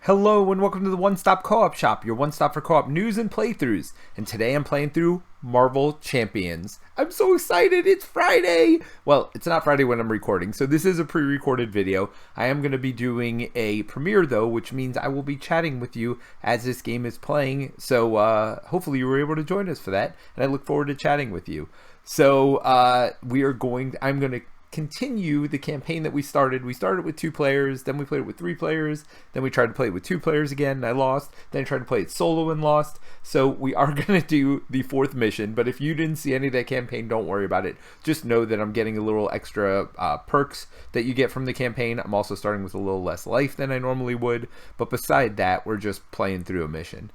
Hello and welcome to the One Stop Co-op Shop, your one stop for co-op news and playthroughs. And today I'm playing through Marvel Champions. I'm so excited, it's Friday! Well, it's not Friday when I'm recording, so this is a pre-recorded video. I am going to be doing a premiere though, which means I will be chatting with you as this game is playing. So hopefully you were able to join us for that, and I look forward to chatting with you. So I'm going to continue the campaign that we started. We started with 2 players, then we played it with 3 players, then we tried to play it with 2 players again and I lost, then I tried to play it solo and lost. So we are going to do the 4th mission, but if you didn't see any of that campaign, don't worry about it. Just know that I'm getting a little extra perks that you get from the campaign. I'm also starting with a little less life than I normally would, but beside that, we're just playing through a mission.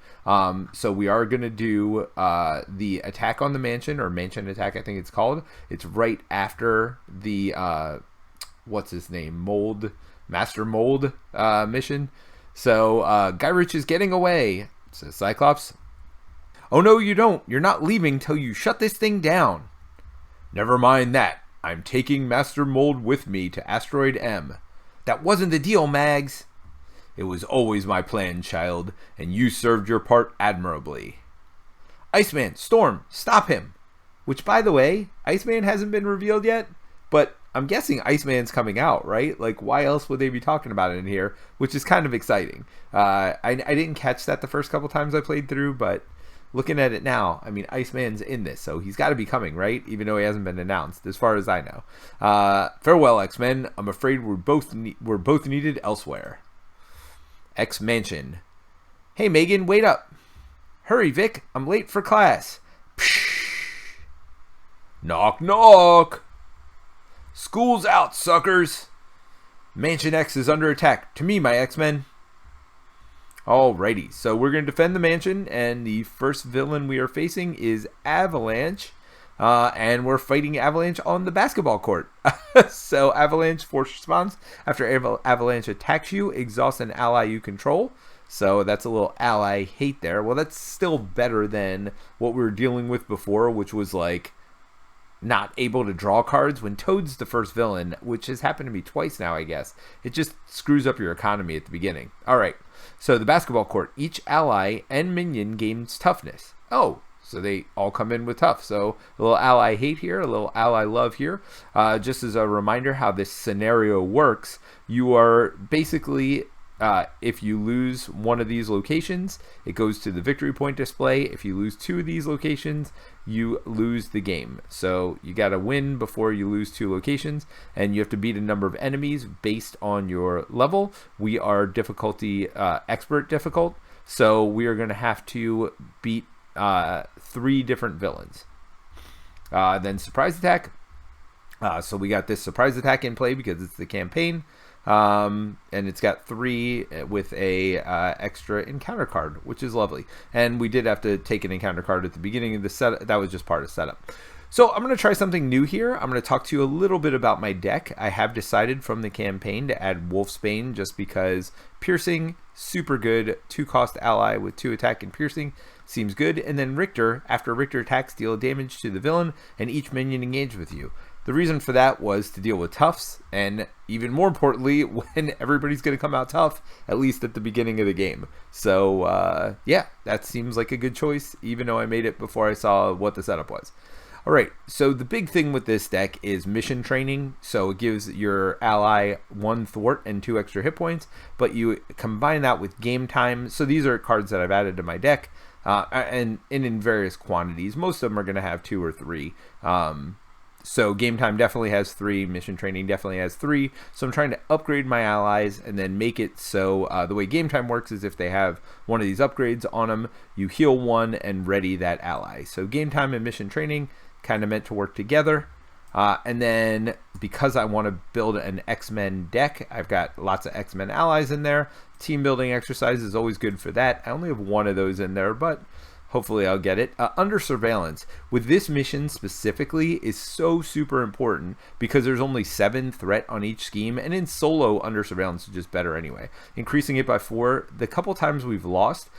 So we are going to do the attack on the mansion, or mansion attack I think it's called. It's right after the what's his name, Master Mold mission. So Guy Ritchie is getting away, says Cyclops. Oh no you don't, you're not leaving till you shut this thing down. Never mind that, I'm taking Master Mold with me to Asteroid M. That wasn't the deal, Mags. It was always my plan, child, and you served your part admirably. Iceman, Storm, stop him. Which, by the way, Iceman hasn't been revealed yet, but I'm guessing Iceman's coming out, right? Like, why else would they be talking about it in here? Which is kind of exciting. I didn't catch that the first couple times I played through, but looking at it now, I mean, Iceman's in this, so he's got to be coming, right? Even though he hasn't been announced, as far as I know. Farewell, X-Men. I'm afraid we're both needed elsewhere. X-Mansion. Hey, Megan, wait up. Hurry, Vic. I'm late for class. Psh. Knock, knock. School's out, suckers. Mansion X is under attack. To me, my X-Men. Alrighty, so we're going to defend the mansion, and the first villain we are facing is Avalanche. And we're fighting Avalanche on the basketball court. So Avalanche force response. After Avalanche attacks you, exhaust an ally you control. So that's a little ally hate there. Well, that's still better than what we were dealing with before, which was like not able to draw cards when Toad's the first villain, which has happened to me twice now, I guess. It just screws up your economy at the beginning. All right, so the basketball court. Each ally and minion gains toughness. Oh, so they all come in with tough. So a little ally hate here, a little ally love here. Just as a reminder how this scenario works, you are basically, if you lose one of these locations, it goes to the victory point display. If you lose 2 of these locations, you lose the game. So you got to win before you lose 2 locations, and you have to beat a number of enemies based on your level. We are difficulty expert difficult, so we are going to have to beat 3 different villains. Then surprise attack. So we got this surprise attack in play because it's the campaign. And it's got 3 with a extra encounter card, which is lovely. And we did have to take an encounter card at the beginning of the set. That was just part of setup. So I'm going to try something new here. I'm going to talk to you a little bit about my deck. I have decided from the campaign to add Wolfsbane just because piercing, super good. 2 cost ally with 2 attack and piercing seems good. And then Richter, after Richter attacks, deal damage to the villain and each minion engaged with you. The reason for that was to deal with toughs, and even more importantly, when everybody's going to come out tough, at least at the beginning of the game. So, yeah, that seems like a good choice, even though I made it before I saw what the setup was. Alright, so the big thing with this deck is mission training. So it gives your ally 1 thwart and 2 extra hit points, but you combine that with game time. So these are cards that I've added to my deck, and in various quantities. Most of them are going to have 2 or 3. So game time definitely has 3, mission training definitely has 3. So I'm trying to upgrade my allies and then make it so the way game time works is if they have one of these upgrades on them, you heal 1 and ready that ally. So game time and mission training kind of meant to work together. And then because I want to build an X-Men deck, I've got lots of X-Men allies in there. Team building exercise is always good for that. I only have 1 of those in there, but hopefully I'll get it. Under surveillance with this mission specifically is so super important because there's only 7 threat on each scheme, and in solo under surveillance is just better anyway. Increasing it by 4. The couple times we've lost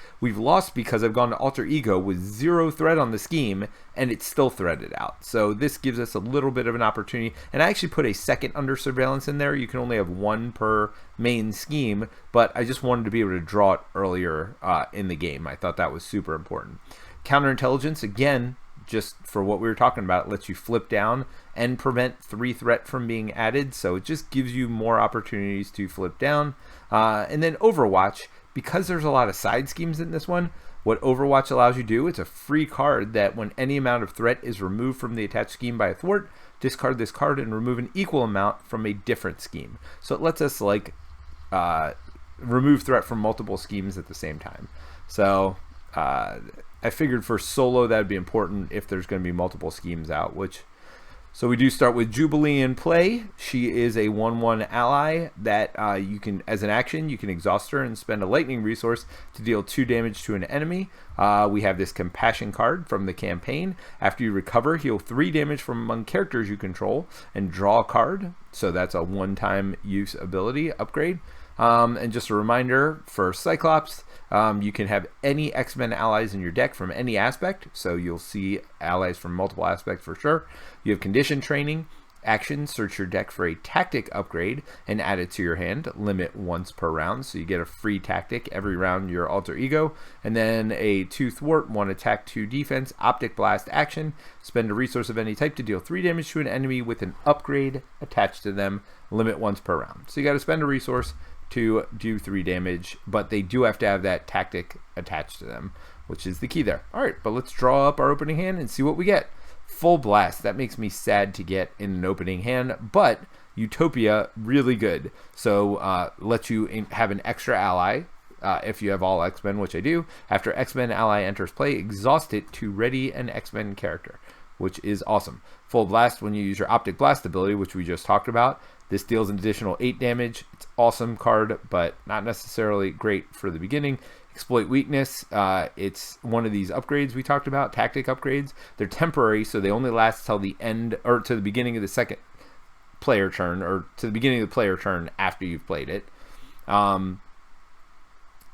because I've gone to alter ego with 0 threat on the scheme, and it's still threaded out. So this gives us a little bit of an opportunity. And I actually put a second under surveillance in there. You can only have one per main scheme, but I just wanted to be able to draw it earlier in the game. I thought that was super important. Counterintelligence, again, just for what we were talking about, it lets you flip down and prevent 3 threat from being added. So it just gives you more opportunities to flip down. And then Overwatch, because there's a lot of side schemes in this one, what Overwatch allows you to do, it's a free card that when any amount of threat is removed from the attached scheme by a thwart, discard this card and remove an equal amount from a different scheme. So it lets us like remove threat from multiple schemes at the same time. So I figured for solo that would be important if there's going to be multiple schemes out, so we do start with Jubilee in play. She is a 1/1 ally that you can, as an action, you can exhaust her and spend a lightning resource to deal 2 damage to an enemy. We have this Compassion card from the campaign. After you recover, heal 3 damage from among characters you control and draw a card. So that's a one-time use ability upgrade. And just a reminder for Cyclops, you can have any X-Men allies in your deck from any aspect, so you'll see allies from multiple aspects for sure. You have condition training, action, search your deck for a tactic upgrade and add it to your hand, limit once per round, so you get a free tactic every round your alter ego. And then a 2 thwart, 1 attack, 2 defense, optic blast action, spend a resource of any type to deal 3 damage to an enemy with an upgrade attached to them, limit once per round. So you got to spend a resource to do 3 damage, but they do have to have that tactic attached to them, which is the key there. All right, but let's draw up our opening hand and see what we get. Full Blast, that makes me sad to get in an opening hand, but Utopia, really good. So lets you have an extra ally if you have all X-Men, which I do. After X-Men ally enters play, exhaust it to ready an X-Men character, which is awesome. Full Blast, when you use your Optic Blast ability, which we just talked about, this deals an additional 8 damage. It's awesome card, but not necessarily great for the beginning. Exploit Weakness, it's one of these upgrades we talked about, tactic upgrades. They're temporary, so they only last till the end, or to the beginning of the second player turn, or to the beginning of the player turn after you've played it.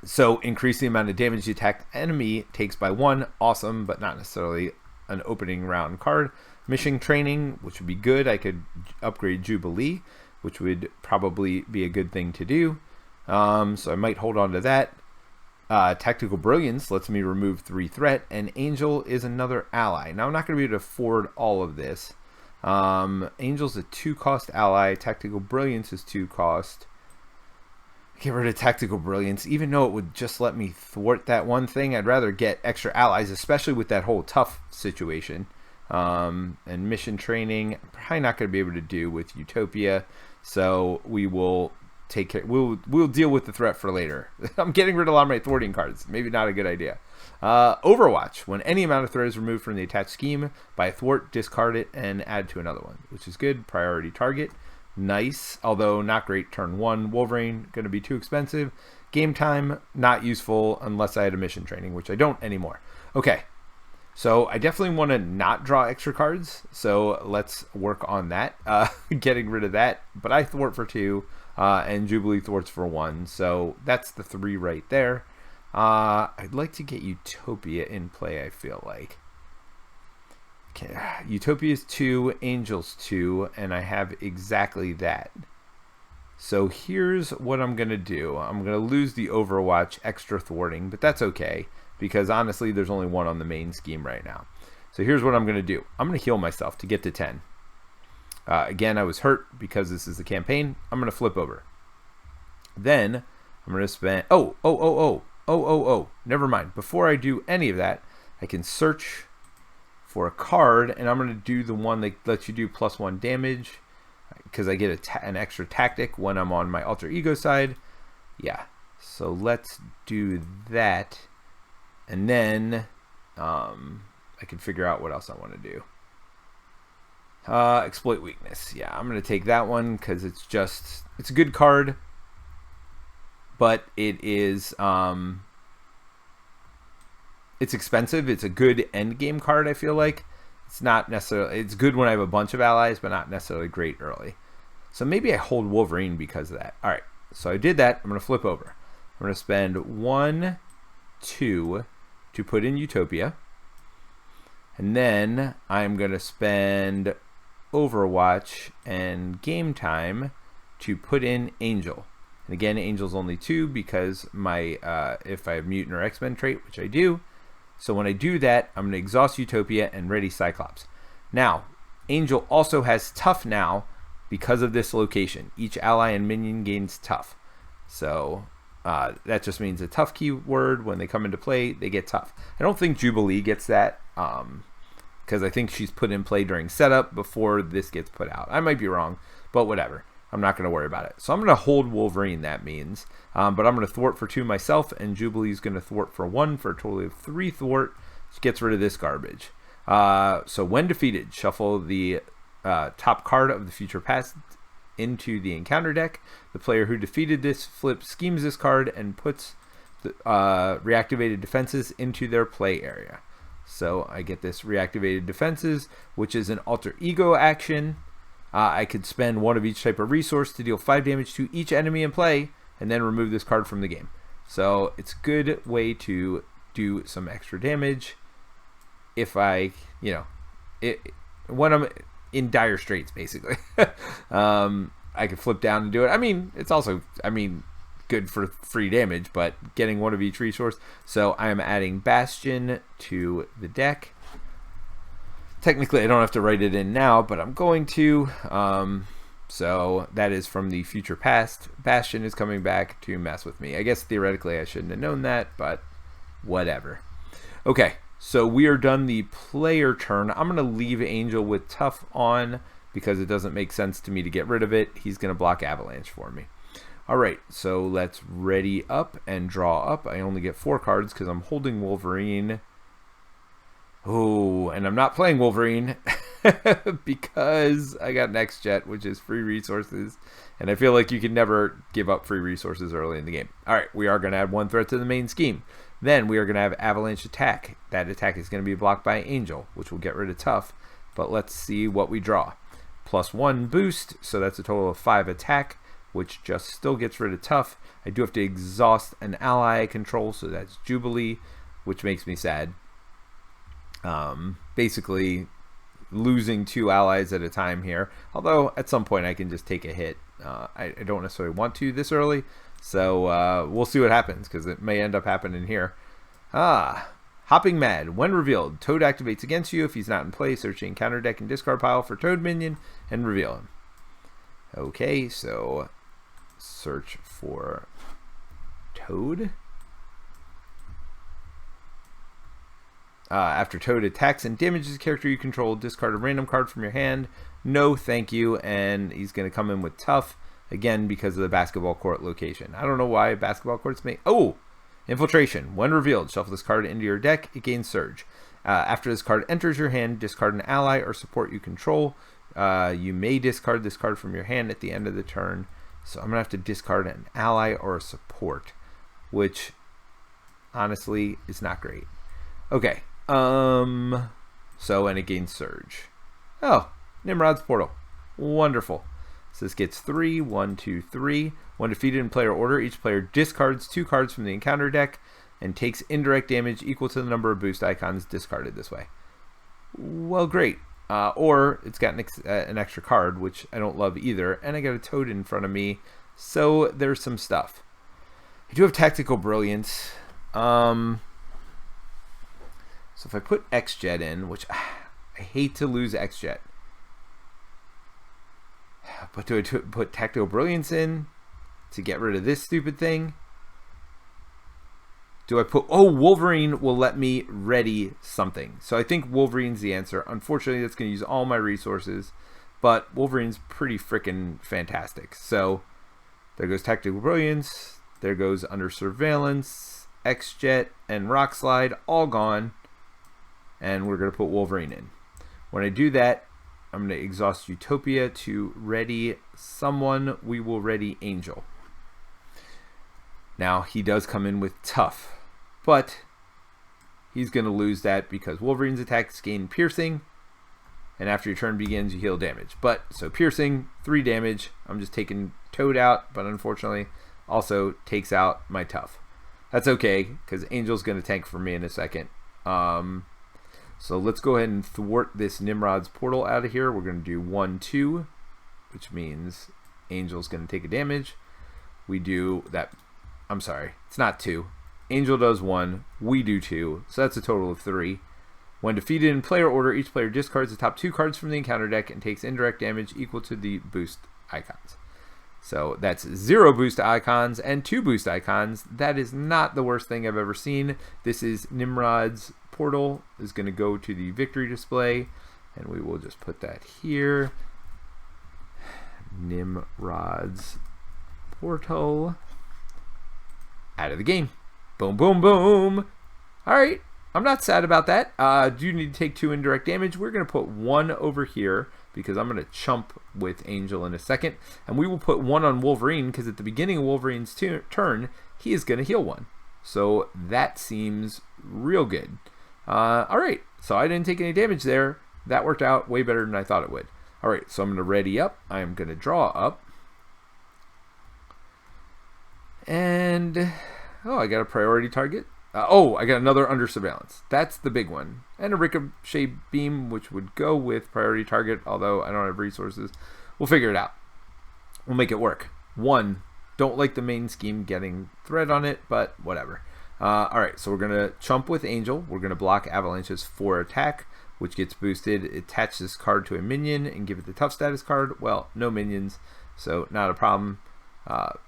So increase the amount of damage the attacked enemy takes by 1. Awesome, but not necessarily an opening round card. Mission Training, which would be good. I could upgrade Jubilee, which would probably be a good thing to do. So I might hold on to that. Tactical Brilliance lets me remove 3 threat, and Angel is another ally. Now I'm not going to be able to afford all of this. Angel's a 2-cost ally. Tactical Brilliance is 2-cost. Get rid of Tactical Brilliance, even though it would just let me thwart that one thing. I'd rather get extra allies, especially with that whole tough situation. And Mission Training, I'm probably not going to be able to do with Utopia, so we will take care. We'll deal with the threat for later. I'm getting rid of a lot of my thwarting cards. Maybe not a good idea. Overwatch, when any amount of threat is removed from the attached scheme by a thwart, discard it and add to another one, which is good. Priority target, nice, although not great. Turn 1, Wolverine, going to be too expensive. Game time, not useful unless I had a Mission Training, which I don't anymore. Okay. So I definitely want to not draw extra cards, so let's work on that, getting rid of that. But I thwart for 2, and Jubilee thwarts for 1, so that's the 3 right there. I'd like to get Utopia in play, I feel like. Okay, Utopia's 2, Angel's 2, and I have exactly that. So here's what I'm going to do. I'm going to lose the Overwatch extra thwarting, but that's okay, because honestly there's only 1 on the main scheme right now. So here's what I'm going to do. I'm going to heal myself to get to 10. Again, I was hurt because this is the campaign. I'm going to flip over. Then I'm going to spend... Never mind. Before I do any of that, I can search for a card, and I'm going to do the one that lets you do +1 damage, because I get an extra tactic when I'm on my alter ego side. Yeah, so let's do that, and then I can figure out what else I want to do. Exploit Weakness. Yeah, I'm going to take that one because it's a good card, but it is it's expensive. It's a good end game card, I feel like. It's not necessarily, it's good when I have a bunch of allies, but not necessarily great early. So maybe I hold Wolverine because of that. All right, so I did that. I'm going to flip over. I'm going to spend 1, 2 to put in Utopia. And then I'm going to spend Overwatch and Game Time to put in Angel. And again, Angel's only 2 because my if I have Mutant or X-Men trait, which I do. So when I do that, I'm going to exhaust Utopia and ready Cyclops. Now, Angel also has Tough now because of this location. Each ally and minion gains Tough. So that just means a Tough keyword, when they come into play, they get Tough. I don't think Jubilee gets that because I think she's put in play during setup before this gets put out. I might be wrong, but whatever. I'm not going to worry about it. So I'm going to hold Wolverine, that means. But I'm going to thwart for 2 myself, and Jubilee's going to thwart for 1 for a total of 3 thwart, which gets rid of this garbage. So when defeated, shuffle the top card of the future past into the encounter deck. The player who defeated this schemes this card and puts the reactivated defenses into their play area. So I get this reactivated defenses, which is an alter ego action. I could spend 1 of each type of resource to deal 5 damage to each enemy in play, and then remove this card from the game. So it's a good way to do some extra damage if I, when I'm in dire straits, basically. I could flip down and do it. I mean, it's also, good for free damage, but getting 1 of each resource. So I am adding Bastion to the deck. Technically, I don't have to write it in now, but I'm going to. So that is from the future past. Bastion is coming back to mess with me. I guess theoretically I shouldn't have known that, but whatever. Okay, so we are done the player turn. I'm going to leave Angel with Tough on because it doesn't make sense to me to get rid of it. He's going to block Avalanche for me. All right, so let's ready up and draw up. I only get 4 cards because I'm holding Wolverine. Oh, and I'm not playing Wolverine because I got Next Jet, which is free resources. And I feel like you can never give up free resources early in the game. All right, we are going to add 1 threat to the main scheme. Then we are going to have Avalanche attack. That attack is going to be blocked by Angel, which will get rid of Tough. But let's see what we draw. +1 boost, so that's a total of 5 attack, which just still gets rid of Tough. I do have to exhaust an ally I control, so that's Jubilee, which makes me sad. Basically losing 2 allies at a time here, although at some point I can just take a hit. I don't necessarily want to this early, so we'll see what happens, because it may end up happening here. Hopping Mad. When revealed, Toad activates against you. If he's not in play, search the encounter deck and discard pile for Toad minion and reveal him. Okay, so search for Toad. After Toad attacks and damages a character you control, discard a random card from your hand. No, thank you. And he's going to come in with Tough, again, because of the basketball court location. I don't know why basketball courts may... Oh! Infiltration. When revealed, shuffle this card into your deck. It gains Surge. After this card enters your hand, discard an ally or support you control. You may discard this card from your hand at the end of the turn. So I'm going to have to discard an ally or a support, which honestly is not great. Okay. So, and it gains Surge. Oh, Nimrod's Portal. Wonderful. So this gets 3, 1, 2, 3. When defeated in player order, each player discards 2 cards from the encounter deck and takes indirect damage equal to the number of boost icons discarded this way. Well, great. Or it's got an extra card, which I don't love either. And I got a Toad in front of me, so there's some stuff. I do have Tactical Brilliance. So if I put X-Jet in, which I hate to lose X-Jet. But do I put Tactical Brilliance in to get rid of this stupid thing? Do I put... Oh, Wolverine will let me ready something. So I think Wolverine's the answer. Unfortunately, that's going to use all my resources. But Wolverine's pretty freaking fantastic. So there goes Tactical Brilliance. There goes Under Surveillance, X-Jet, and Rock Slide. All gone. And we're going to put Wolverine in. When I do that, I'm going to exhaust Utopia to ready someone. We will ready Angel. Now, he does come in with Tough, but he's going to lose that because Wolverine's attacks gain Piercing, and after your turn begins, you heal damage. But, so Piercing, 3 damage. I'm just taking Toad out, but unfortunately also takes out my Tough. That's okay, because Angel's going to tank for me in a second. So let's go ahead and thwart this Nimrod's portal out of here. We're going to do 1, 2, which means Angel's going to take a damage. We do that. I'm sorry, it's not 2. Angel does 1, we do 2, so that's a total of 3. When defeated in player order, each player discards the top 2 cards from the encounter deck and takes indirect damage equal to the boost icons. So that's 0 boost icons and 2 boost icons. That is not the worst thing I've ever seen. This is Nimrod's portal is going to go to the victory display, and we will just put that here. Nimrod's portal out of the game. Boom, boom, boom. All right, I'm not sad about that. Do you need to take 2 indirect damage? We're going to put 1 over here because I'm going to chump with Angel in a second. And we will put 1 on Wolverine because at the beginning of Wolverine's turn, he is going to heal 1. So that seems real good. All right, so I didn't take any damage there. That worked out way better than I thought it would. All right, so I'm going to ready up. I am going to draw up. And... oh, I got a priority target. Oh, I got another under surveillance. That's the big one. And a ricochet beam, which would go with priority target, although I don't have resources. We'll figure it out. We'll make it work. 1, don't like the main scheme getting threat on it, but whatever. All right, so we're going to chump with Angel. We're going to block Avalanche's 4 attack, which gets boosted. Attach this card to a minion and give it the tough status card. Well, no minions, so not a problem.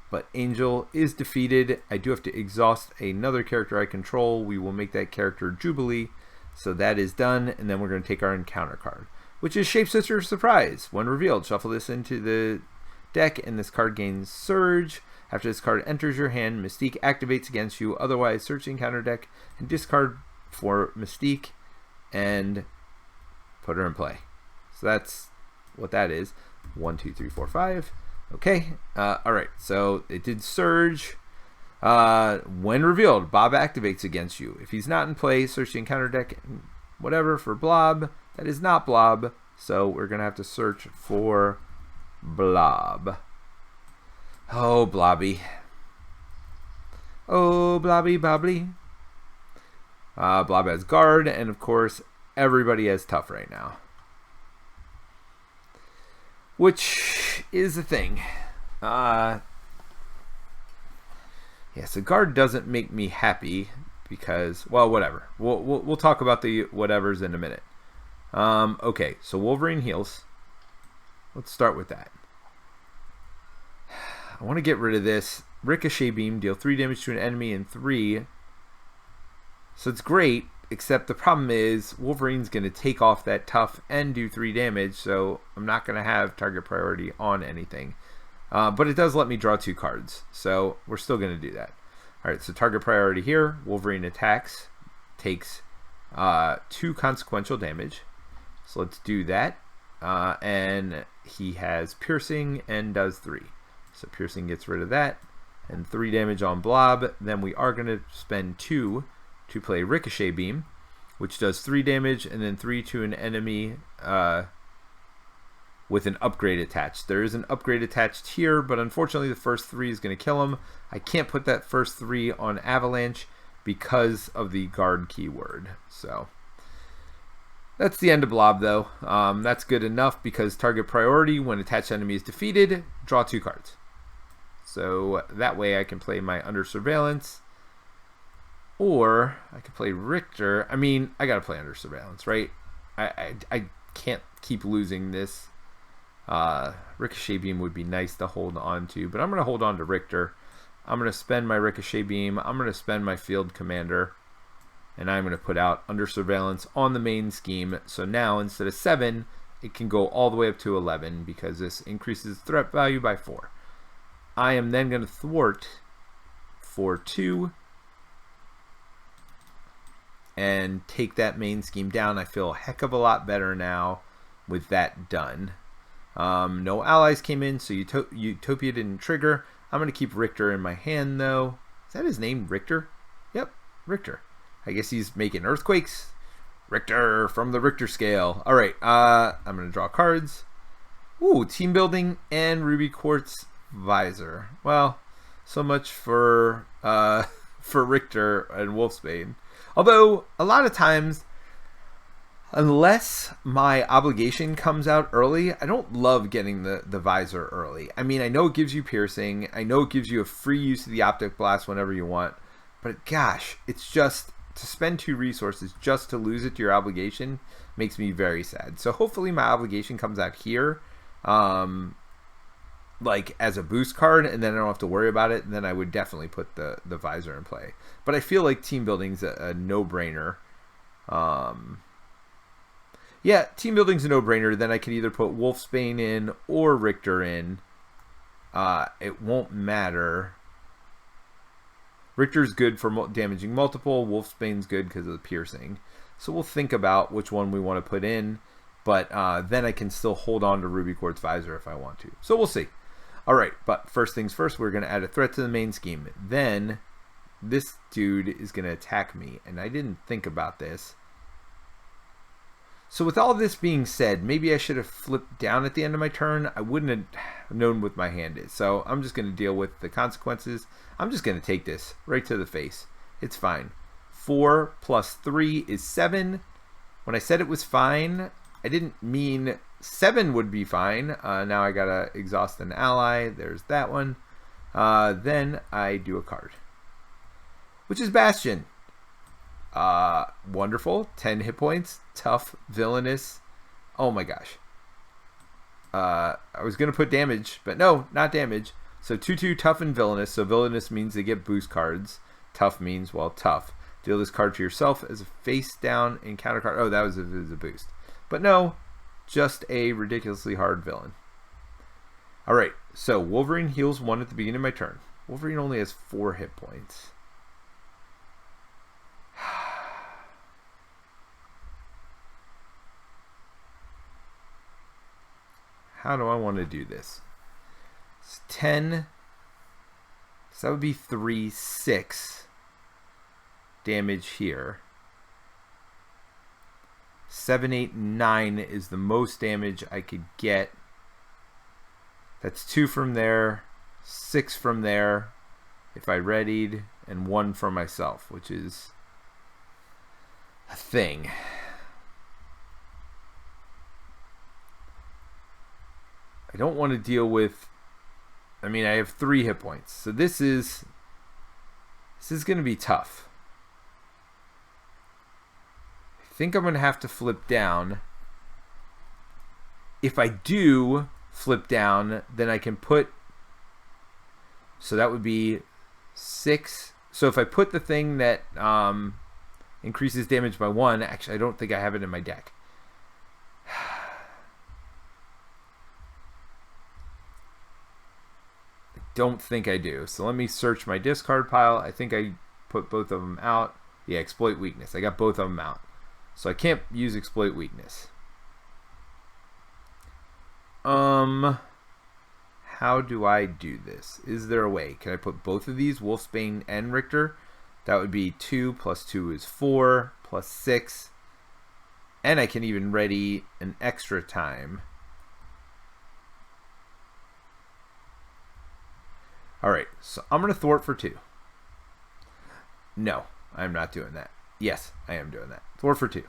But Angel is defeated. I do have to exhaust another character I control. We will make that character Jubilee. So that is done. And then we're going to take our encounter card, which is Shapeshifter Surprise. When revealed, shuffle this into the deck and this card gains Surge. After this card enters your hand, Mystique activates against you. Otherwise, search the encounter deck and discard for Mystique and put her in play. So that's what that is. 1, 2, 3, 4, 5. Okay, all right, so it did Surge. When revealed, Bob activates against you. If he's not in play, search the encounter deck, whatever, for Blob. That is not Blob, so we're going to have to search for Blob. Oh, Blobby. Oh, Blobby Bobbly. Blob has Guard, and of course, everybody has Tough right now. Which is the thing. Yeah, so Guard doesn't make me happy because, well, whatever. We'll talk about the whatevers in a minute. Okay, so Wolverine heals. Let's start with that. I want to get rid of this. Ricochet Beam, deal 3 damage to an enemy in 3. So it's great. Except the problem is Wolverine's going to take off that Tough and do 3 damage, so I'm not going to have target priority on anything. But it does let me draw 2 cards, so we're still going to do that. Alright, so target priority here. Wolverine attacks, takes 2 consequential damage. So let's do that. And he has Piercing and does 3. So Piercing gets rid of that. And 3 damage on Blob. Then we are going to spend 2 to play Ricochet Beam, which does 3 damage and then 3 to an enemy with an upgrade attached. There is an upgrade attached here, but unfortunately the first 3 is going to kill him. I can't put that first 3 on Avalanche because of the Guard keyword. So that's the end of Blob, though. That's good enough because target priority when attached enemy is defeated, draw 2 cards. So that way I can play my Under Surveillance. Or I could play Richter. I mean, I gotta play Under Surveillance, right? I can't keep losing this. Ricochet Beam would be nice to hold on to, but I'm gonna hold on to Richter. I'm gonna spend my Ricochet Beam. I'm gonna spend my Field Commander, and I'm gonna put out Under Surveillance on the main scheme. So now instead of 7, it can go all the way up to 11 because this increases threat value by 4. I am then gonna thwart for 2. And take that main scheme down. I feel a heck of a lot better now with that done. No allies came in, so Utopia didn't trigger. I'm going to keep Richter in my hand, though. Is that his name, Richter? Yep, Richter. I guess he's making earthquakes. Richter from the Richter scale. All right, I'm going to draw cards. Ooh, team building and Ruby Quartz Visor. Well, so much for Richter and Wolfsbane. Although, a lot of times, Unless my obligation comes out early, I don't love getting the visor early. I mean, I know it gives you piercing. I know it gives you a free use of the optic blast whenever you want. But gosh, it's just to spend 2 resources just to lose it to your obligation makes me very sad. So hopefully my obligation comes out here, like as a boost card, and then I don't have to worry about it. And then I would definitely put the visor in play. But I feel like team building's a no-brainer. Yeah, team building's a no-brainer. Then I can either put Wolfsbane in or Richter in. It won't matter. Richter's good for damaging multiple. Wolfsbane's good because of the piercing. So we'll think about which one we want to put in. But then I can still hold on to Ruby Quartz Visor if I want to. So we'll see. All right, but first things first, we're going to add a threat to the main scheme. Then this dude is going to attack me. And I didn't think about this. So with all this being said, maybe I should have flipped down at the end of my turn. I wouldn't have known what my hand is. So I'm just going to deal with the consequences. I'm just going to take this right to the face. It's fine. 4 plus 3 is 7. When I said it was fine, I didn't mean 7 would be fine. Now I got to exhaust an ally. There's that one. Then I do a card, which is Bastion. Wonderful. 10 hit points. Tough. Villainous. Oh my gosh. I was going to put damage, but no, not damage. So 2/2 tough and villainous. So villainous means they get boost cards. Tough means, well, tough. Deal this card to yourself as a face down encounter card. Oh, that was a boost. But no, just a ridiculously hard villain. All right. So Wolverine heals 1 at the beginning of my turn. Wolverine only has 4 hit points. How do I want to do this? It's 10. So that would be 3, 6 damage here. 7, 8, 9 is the most damage I could get. That's 2 from there, 6 from there if I readied, and 1 from myself, which is a thing. I don't want to deal with, I mean, I have 3 hit points. So this is going to be tough. I think I'm going to have to flip down. If I do flip down, then I can put, so that would be 6. So if I put the thing that increases damage by 1, actually I don't think I have it in my deck. Don't think I do. So let me search my discard pile. I think I put both of them out. Yeah, exploit weakness. I got both of them out. So I can't use exploit weakness. How do I do this? Is there a way? Can I put both of these, Wolfsbane and Richter? That would be 2 plus 2 is 4 plus 6. And I can even ready an extra time. Alright, so I'm going to thwart for 2. No, I'm not doing that. Yes, I am doing that. Thwart for 2.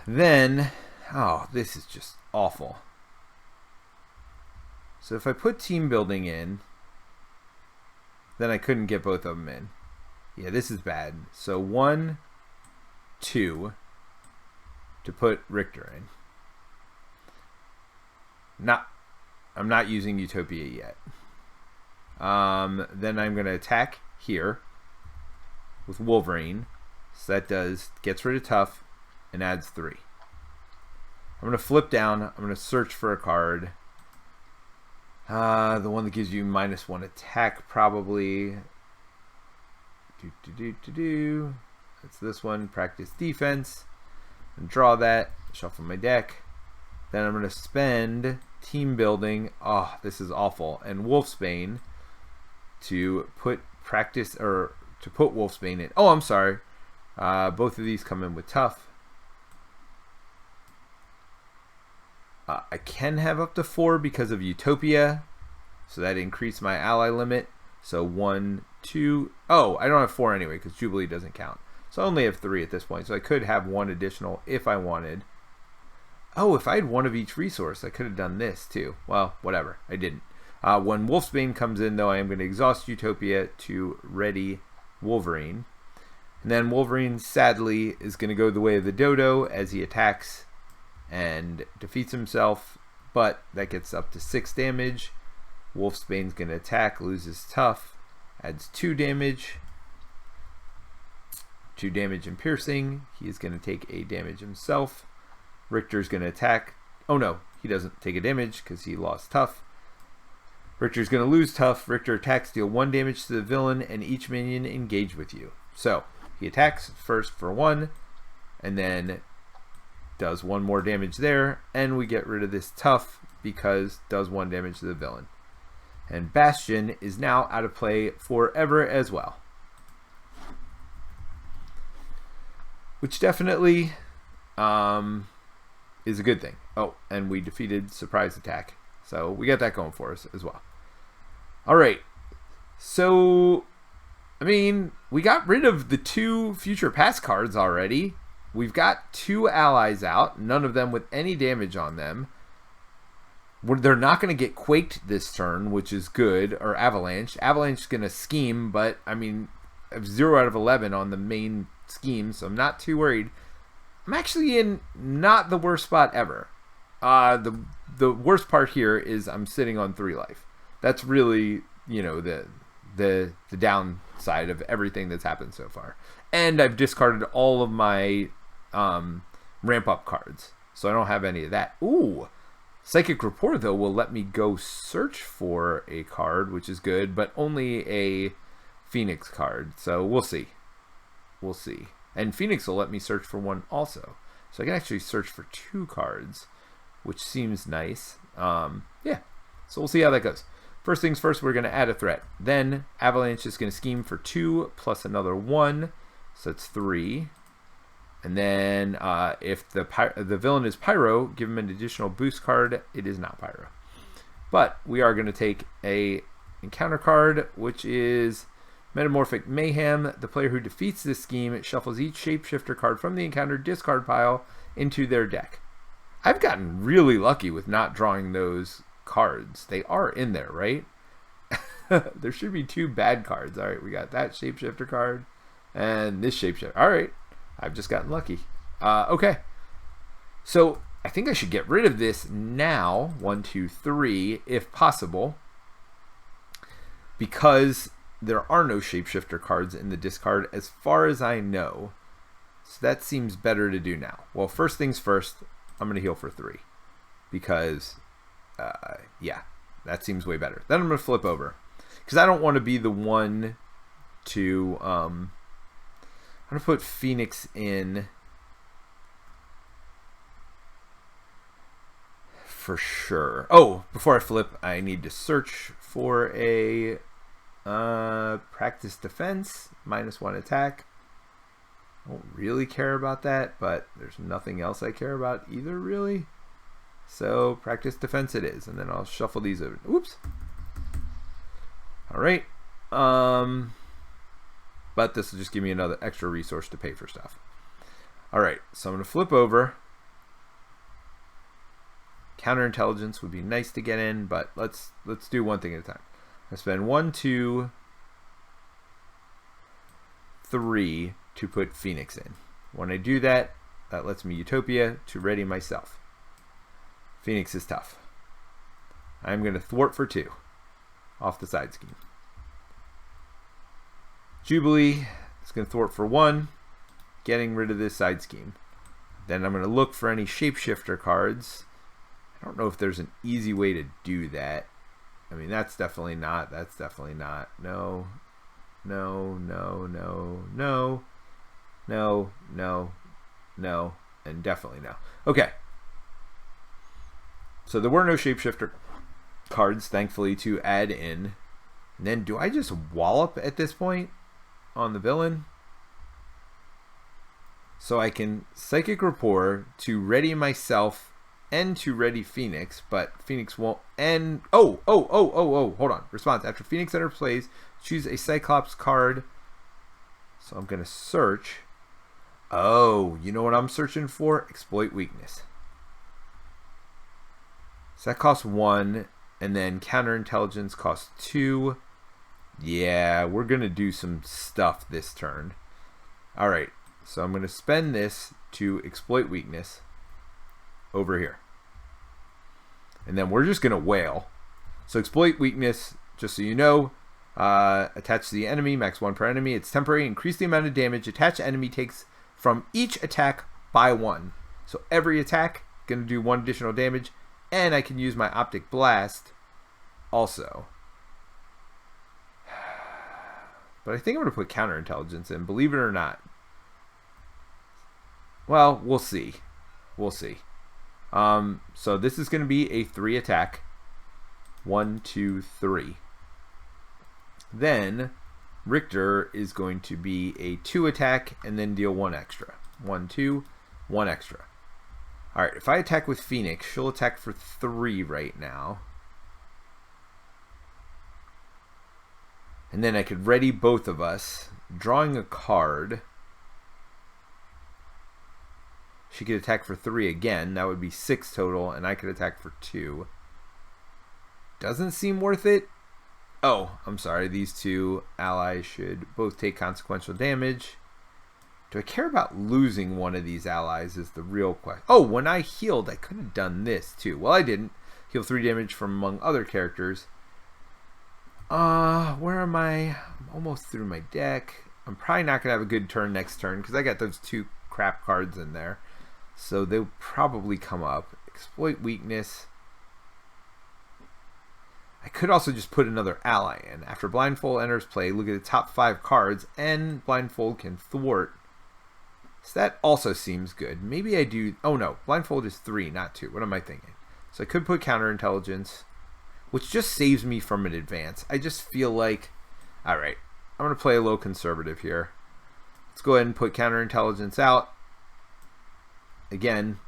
Then, oh, this is just awful. So if I put team building in, then I couldn't get both of them in. Yeah, this is bad. So 1, 2 to put Richter in. I'm not using Utopia yet. Then I'm going to attack here with Wolverine. So that gets rid of tough and adds 3. I'm going to flip down. I'm going to search for a card. The one that gives you -1 attack probably. That's this one. Practice defense. And draw that. Shuffle my deck. Then I'm going to spend team building. Oh, this is awful. And Wolfsbane to put practice, or to put Wolfsbane in. Oh, I'm sorry. Both of these come in with tough. I can have up to 4 because of Utopia. So that increased my ally limit. So 1, 2. Oh, I don't have 4 anyway because Jubilee doesn't count. So I only have 3 at this point, so I could have 1 additional if I wanted. Oh, if I had 1 of each resource, I could have done this too. Well, whatever, I didn't. When Wolfsbane comes in, though, I am going to exhaust Utopia to ready Wolverine. And then Wolverine, sadly, is going to go the way of the dodo as he attacks and defeats himself, but that gets up to 6 damage. Wolfsbane's going to attack, loses tough, adds 2 damage. 2 damage and piercing. He is going to take a damage himself. Richter's going to attack. Oh no, he doesn't take a damage because he lost tough. Richter's going to lose tough. Richter attacks, deal 1 damage to the villain, and each minion engage with you. So he attacks first for 1, and then does 1 more damage there, and we get rid of this tough because does 1 damage to the villain. And Bastion is now out of play forever as well. Which definitely is a good thing. Oh, and we defeated Surprise Attack. So we got that going for us as well. Alright. So, I mean, we got rid of the 2 Future Past cards already. We've got 2 allies out, none of them with any damage on them. They're not going to get quaked this turn, which is good, or Avalanche. Avalanche is going to scheme, but, I mean, 0 out of 11 on the main scheme, so I'm not too worried. I'm actually in not the worst spot ever. The worst part here is I'm sitting on 3 life. That's really, you know, the downside of everything that's happened so far. And I've discarded all of my ramp up cards, so I don't have any of that. Ooh, Psychic Rapport though will let me go search for a card, which is good, but only a Phoenix card. So we'll see. We'll see. And Phoenix will let me search for 1 also, so I can actually search for 2 cards, which seems nice. Yeah, so we'll see how that goes. First things first, we're going to add a threat. Then Avalanche is going to scheme for 2 plus another 1, so that's 3. And then if the villain is Pyro, give him an additional boost card. It is not Pyro. But we are going to take a encounter card, which is Metamorphic Mayhem. The player who defeats this scheme shuffles each shapeshifter card from the encounter discard pile into their deck. I've gotten really lucky with not drawing those cards. They are in there, right? There should be 2 bad cards. All right, we got that shapeshifter card and this shapeshifter. All right, I've just gotten lucky. Okay, so I think I should get rid of this now. 1, 2, 3, if possible, because there are no shapeshifter cards in the discard as far as I know. So that seems better to do now. Well, first things first, I'm going to heal for 3 because, yeah, that seems way better. Then I'm going to flip over because I don't want to be the one to, I'm going to put Phoenix in for sure. Oh, before I flip, I need to search for a practice defense, -1 attack. I don't really care about that, but there's nothing else I care about either, really. So practice defense it is, and then I'll shuffle these over. Oops. All right. But this will just give me another extra resource to pay for stuff. All right, so I'm going to flip over. Counterintelligence would be nice to get in, but let's do one thing at a time. I spend 1, 2, 3 to put Phoenix in. When I do that, that lets me Utopia to ready myself. Phoenix is tough. I'm going to thwart for 2 off the side scheme. Jubilee is going to thwart for 1, getting rid of this side scheme. Then I'm going to look for any shapeshifter cards. I don't know if there's an easy way to do that. I mean, that's definitely not. That's definitely not. No. No, no, no, no. No, no, no, and definitely no. Okay. So there were no shapeshifter cards, thankfully, to add in. And then do I just wallop at this point on the villain? So I can Psychic Rapport to ready myself and to ready Phoenix, but Phoenix won't. And hold on. Response: after Phoenix enters plays, choose a Cyclops card. So I'm going to search Oh, you know what I'm searching for? Exploit weakness. So that costs 1, and then counterintelligence costs 2. Yeah, we're going to do some stuff this turn. Alright, so I'm going to spend this to exploit weakness over here. And then we're just going to wail. So exploit weakness, just so you know, attach to the enemy, max 1 per enemy. It's temporary. Increase the amount of damage attached enemy takes from each attack by 1. So every attack, going to do 1 additional damage. And I can use my Optic Blast also. But I think I'm going to put counterintelligence in, believe it or not. Well, we'll see. We'll see. So this is going to be a 3 attack. 1, 2, 3. Then Richter is going to be a 2 attack and then deal 1 extra. 1, 2, 1 extra. Alright, if I attack with Phoenix, she'll attack for 3 right now. And then I could ready both of us. Drawing a card. She could attack for 3 again. That would be 6 total, and I could attack for 2. Doesn't seem worth it. Oh, I'm sorry. These 2 allies should both take consequential damage. Do I care about losing one of these allies is the real question. Oh, when I healed, I could have done this too. Well, I didn't. Heal 3 damage from among other characters. Where am I? I'm almost through my deck. I'm probably not going to have a good turn next turn because I got those 2 crap cards in there. So they'll probably come up. Exploit weakness. I could also just put another ally in. After Blindfold enters play, look at the top 5 cards, and Blindfold can thwart. So that also seems good. Maybe I do... Oh no, Blindfold is 3, not 2. What am I thinking? So I could put counterintelligence, which just saves me from an advance. I just feel like... Alright, I'm going to play a little conservative here. Let's go ahead and put counterintelligence out. Again,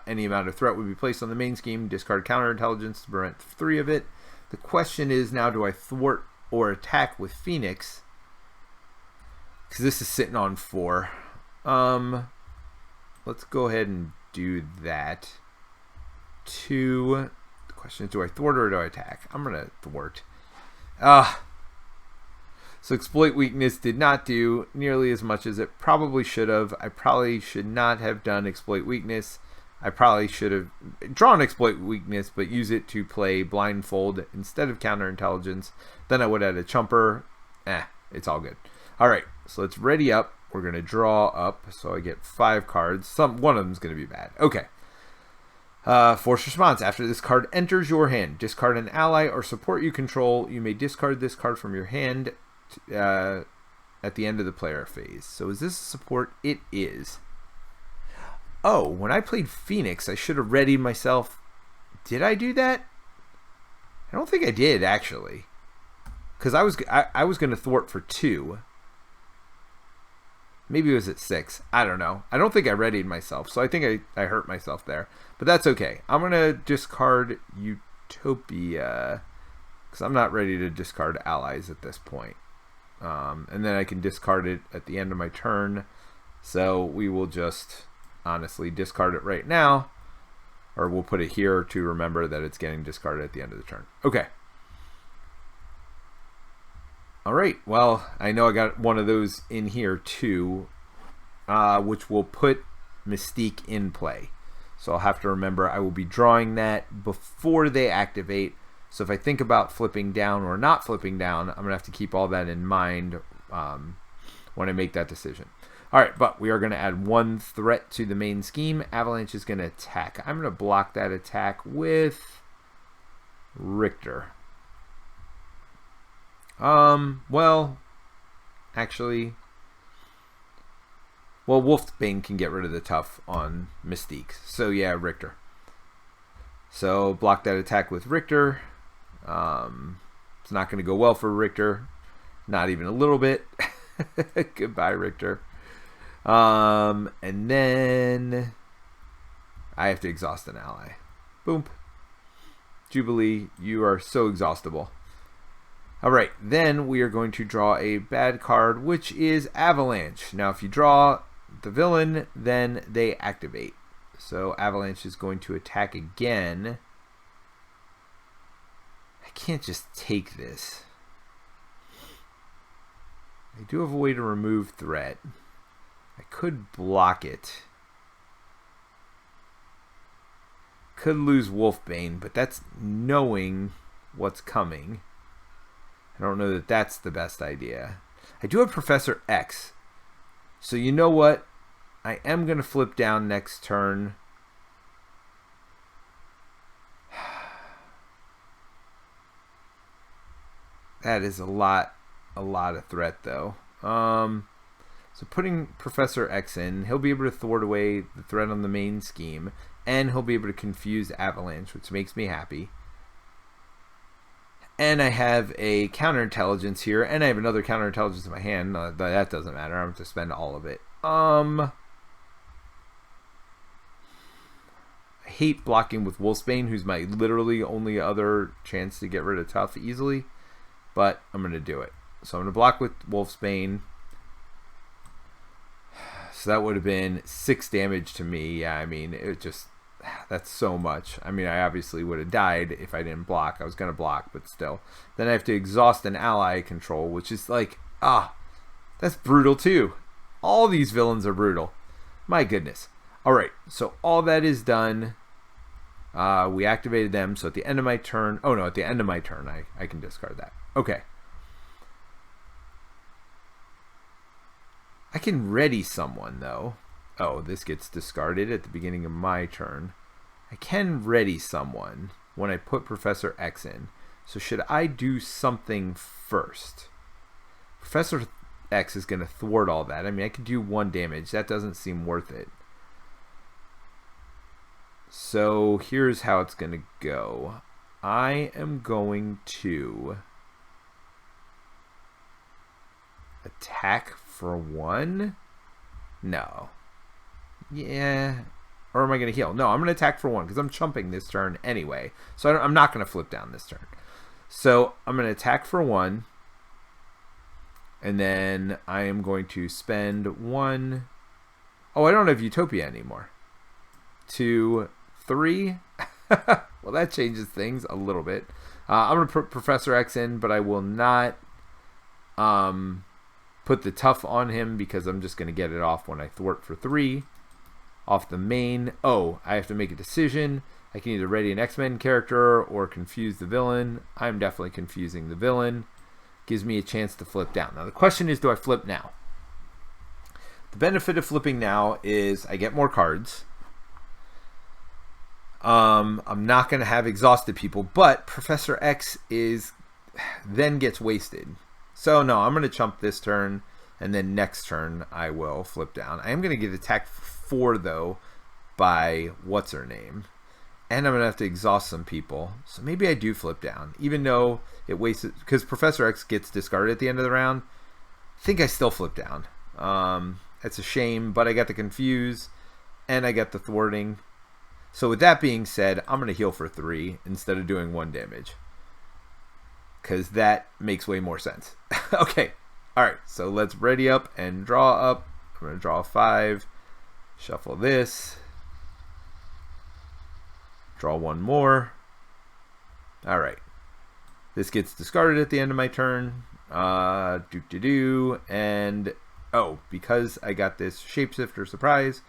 any amount of threat would be placed on the main scheme. Discard counterintelligence to prevent 3 of it. The question is now, do I thwart or attack with Phoenix? Because this is sitting on 4. Let's go ahead and do that. 2. The question is, do I thwart or do I attack? I'm going to thwart. So exploit weakness did not do nearly as much as it probably should have. I probably should not have done exploit weakness. I probably should have drawn exploit weakness, but use it to play blindfold instead of counterintelligence. Then I would have had a chumper. It's all good. All right, so let's ready up. We're going to draw up, so I get 5 cards. One of them is going to be bad. Okay. Force response. After this card enters your hand, discard an ally or support you control. You may discard this card from your hand at the end of the player phase. So is this support? It is. Oh, when I played Phoenix, I should have readied myself. Did I do that? I don't think I did, actually. Because I was going to thwart for 2. Maybe it was at 6. I don't know. I don't think I readied myself, so I think I hurt myself there. But that's okay. I'm going to discard Utopia, because I'm not ready to discard allies at this point. And then I can discard it at the end of my turn. So we will just honestly discard it right now. Or we'll put it here to remember that it's getting discarded at the end of the turn. Okay. Alright, well, I know I got one of those in here too, which will put Mystique in play. So I'll have to remember I will be drawing that before they activate. So if I think about flipping down or not flipping down, I'm going to have to keep all that in mind when I make that decision. Alright, but we are going to add 1 threat to the main scheme. Avalanche is going to attack. I'm going to block that attack with Richter. Well, actually, well, Wolfsbane can get rid of the tough on Mystique. So yeah, Richter. So block that attack with Richter. It's not going to go well for Richter. Not even a little bit. Goodbye, Richter. And then I have to exhaust an ally. Boom. Jubilee, you are so exhaustible. Alright, then we are going to draw a bad card, which is Avalanche. Now, if you draw the villain, then they activate. So Avalanche is going to attack again. I can't just take this. I do have a way to remove threat. I could block it. Could lose Wolfbane, but that's knowing what's coming. I don't know that that's the best idea. I do have Professor X. So you know what? I am going to flip down next turn. That is a lot of threat, though. So putting Professor X in, he'll be able to thwart away the threat on the main scheme, and he'll be able to confuse Avalanche, which makes me happy. And I have a counterintelligence here, and I have another counterintelligence in my hand, but that doesn't matter. I'm going to spend all of it. I hate blocking with Wolfsbane, who's my literally only other chance to get rid of Tough easily, but I'm going to do it. So I'm going to block with Wolfsbane. So that would have been 6 damage to me. Yeah, I mean, it just... That's so much. I mean, I obviously would have died if I didn't block. I was going to block, but still. Then I have to exhaust an ally control, which is like, that's brutal too. All these villains are brutal. My goodness. All right, so all that is done. We activated them, so at the end of my turn... Oh, no, at the end of my turn, I can discard that. Okay. I can ready someone, though. Oh, this gets discarded at the beginning of my turn. I can ready someone when I put Professor X in. So should I do something first? Professor X is going to thwart all that. I mean, I could do 1 damage. That doesn't seem worth it. So here's how it's going to go. I am going to attack for 1? No. Yeah. Or am I going to heal? No, I'm going to attack for 1 because I'm chumping this turn anyway. So I'm not going to flip down this turn. So I'm going to attack for 1. And then I am going to spend 1. Oh, I don't have Utopia anymore. 2, 3. Well, that changes things a little bit. I'm going to put Professor X in, but I will not put the Tough on him because I'm just going to get it off when I thwart for 3. Off the main. Oh, I have to make a decision. I can either ready an X-Men character or confuse the villain. I'm definitely confusing the villain. Gives me a chance to flip down. Now the question is, do I flip now? The benefit of flipping now is I get more cards. I'm not going to have exhausted people, but Professor X then gets wasted. So no, I'm going to chump this turn, and then next turn I will flip down. I am going to get attacked for 4, though, by what's-her-name. And I'm going to have to exhaust some people. So maybe I do flip down, even though it wasted... Because Professor X gets discarded at the end of the round. I think I still flip down. It's a shame, but I got the confuse, and I got the thwarting. So with that being said, I'm going to heal for 3 instead of doing 1 damage. Because that makes way more sense. Okay. Alright, so let's ready up and draw up. I'm going to draw 5. Shuffle this. Draw 1 more. Alright. This gets discarded at the end of my turn. And, because I got this Shapeshifter surprise,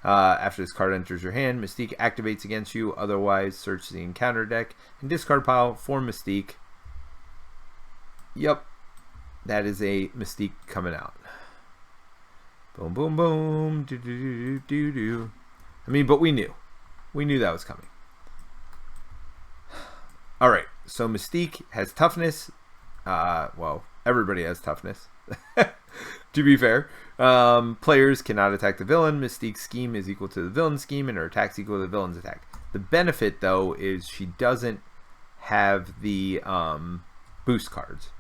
after this card enters your hand, Mystique activates against you. Otherwise, search the encounter deck and discard pile for Mystique. Yep. That is a Mystique coming out. Boom, boom, boom. Do, do, do, do, do. I mean, but we knew. We knew that was coming. All right. So Mystique has toughness. Well, everybody has toughness. To be fair. Players cannot attack the villain. Mystique's scheme is equal to the villain's scheme, and her attack is equal to the villain's attack. The benefit, though, is she doesn't have the boost cards.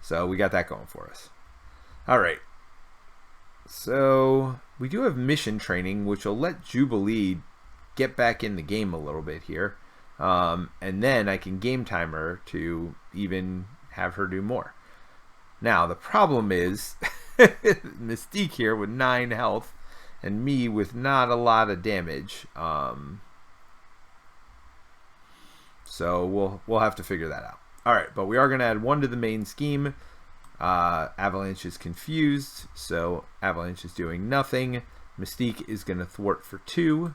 So we got that going for us. All right. So we do have mission training, which will let Jubilee get back in the game a little bit here. And then I can game time her to even have her do more. Now, the problem is Mystique here with 9 health. and me with not a lot of damage. So we'll have to figure that out. All right, but we are going to add 1 to the main scheme. Avalanche is confused, so Avalanche is doing nothing. Mystique is going to thwart for 2,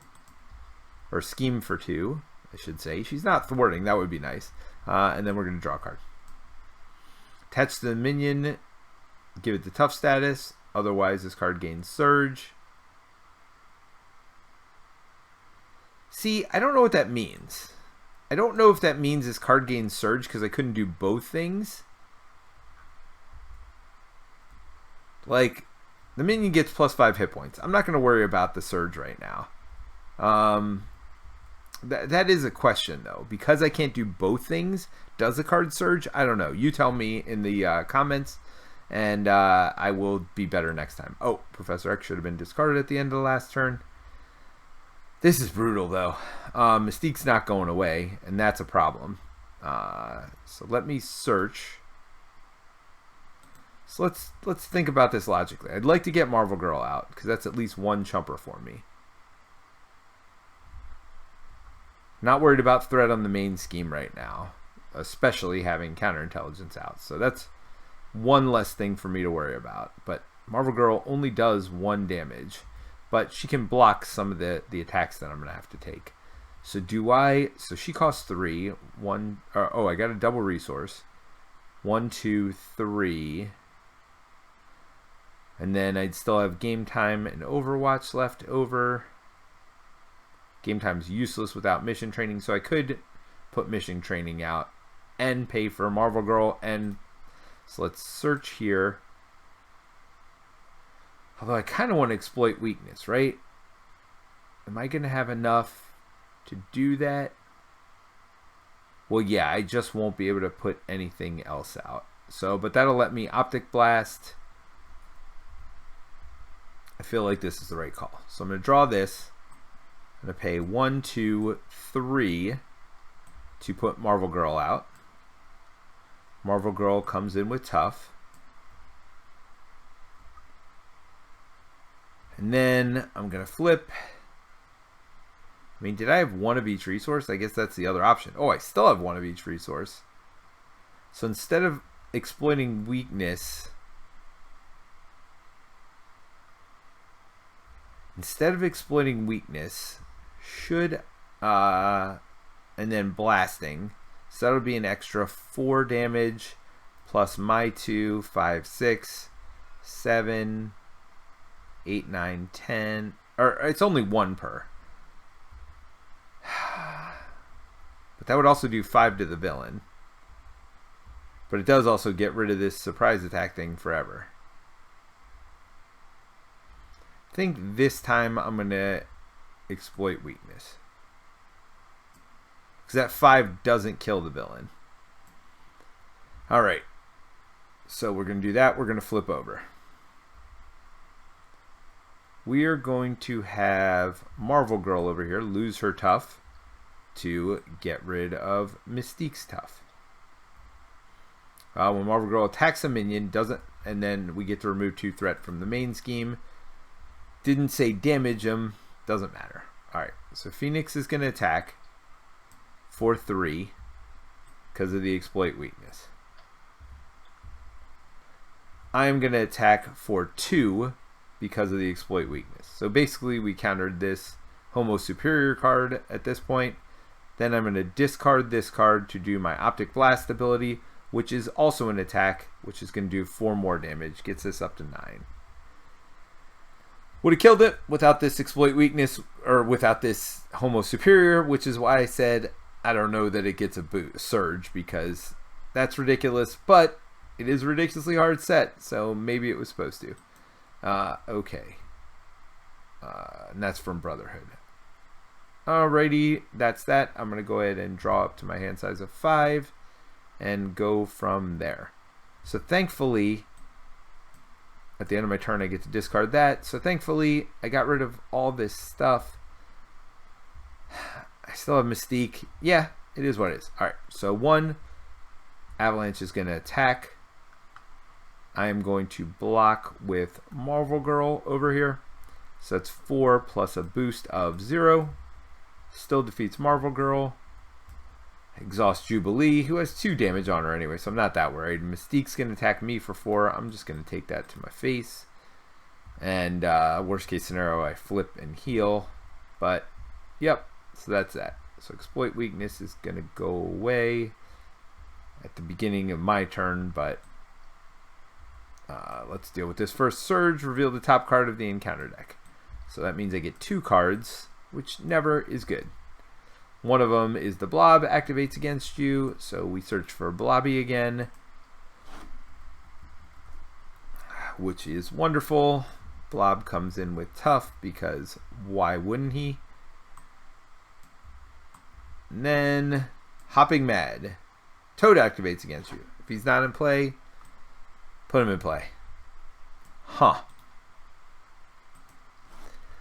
or scheme for 2, I should say. She's not thwarting, that would be nice. And then we're going to draw a card. Attach the minion, give it the tough status, otherwise this card gains surge. See, I don't know what that means. I don't know if that means this card gains surge because I couldn't do both things. Like, the minion gets +5 hit points. I'm not going to worry about the surge right now. That is a question, though. Because I can't do both things, does the card surge? I don't know. You tell me in the comments, and I will be better next time. Oh, Professor X should have been discarded at the end of the last turn. This is brutal, though. Mystique's not going away, and that's a problem. So let me search. So let's think about this logically. I'd like to get Marvel Girl out, because that's at least 1 chumper for me. Not worried about threat on the main scheme right now, especially having counterintelligence out. So that's 1 less thing for me to worry about. But Marvel Girl only does 1 damage, but she can block some of the attacks that I'm going to have to take. So do I... So she costs 3. Oh, I got a double resource. 1, 2, 3. And then I'd still have Game Time and Overwatch left over. Game Time's useless without mission training, so I could put mission training out and pay for Marvel Girl. And so let's search here. Although I kind of want to exploit weakness, right? Am I going to have enough to do that? Well, yeah, I just won't be able to put anything else out. So, but that'll let me Optic Blast. I feel like this is the right call. So I'm going to draw this. I'm going to pay 1, 2, 3 to put Marvel Girl out. Marvel Girl comes in with Tough. And then I'm going to flip. I mean, did I have 1 of each resource? I guess that's the other option. Oh, I still have 1 of each resource. So instead of exploiting weakness... should and then blasting, so that'll be an extra 4 damage plus my 2, 5, 6, 7, 8, 9, 10, or it's only 1 per, but that would also do 5 to the villain, but it does also get rid of this surprise attack thing forever. I think this time I'm going to exploit weakness. Because that 5 doesn't kill the villain. Alright. So we're going to do that. We're going to flip over. We are going to have Marvel Girl over here lose her Tough to get rid of Mystique's Tough. When Marvel Girl attacks a minion, and then we get to remove 2 threat from the main scheme. Didn't say damage him. Doesn't matter. Alright, so Phoenix is going to attack for 3 because of the exploit weakness. I am going to attack for 2 because of the exploit weakness. So basically we countered this Homo Superior card at this point. Then I'm going to discard this card to do my Optic Blast ability, which is also an attack, which is going to do 4 more damage. Gets us up to 9. Would have killed it without this exploit weakness, or without this Homo Superior, which is why I said I don't know that it gets a surge, because that's ridiculous, but it is a ridiculously hard set, so maybe it was supposed to. Okay. And that's from Brotherhood. Alrighty, that's that. I'm going to go ahead and draw up to my hand size of 5 and go from there. So thankfully... at the end of my turn, I get to discard that. So thankfully, I got rid of all this stuff. I still have Mystique. Yeah, it is what it is. Alright, so 1, Avalanche is going to attack. I am going to block with Marvel Girl over here. So that's 4 plus a boost of 0. Still defeats Marvel Girl. Exhaust Jubilee, who has 2 damage on her anyway, so I'm not that worried. Mystique's going to attack me for 4. I'm just going to take that to my face. And worst case scenario, I flip and heal. But, yep, so that's that. So Exploit Weakness is going to go away at the beginning of my turn, but let's deal with this first. Surge, reveal the top card of the encounter deck. So that means I get 2 cards, which never is good. One of them is the Blob, activates against you, so we search for Blobby again, which is wonderful. Blob comes in with Tough, because why wouldn't he? And then Hopping Mad. Toad activates against you. If he's not in play, put him in play. Huh.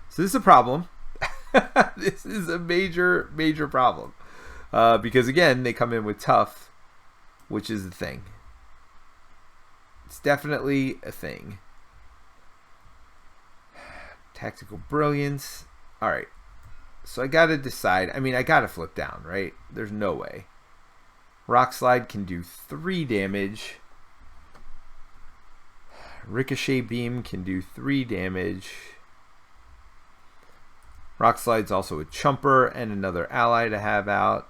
So this is a problem. This is a major, major problem. Because again, they come in with Tough, which is the thing. It's definitely a thing. Tactical Brilliance. Alright. So I gotta decide. I mean, I gotta flip down, right? There's no way. Rock Slide can do 3 damage. Ricochet Beam can do 3 damage. Rock Slide's also a chumper and another ally to have out.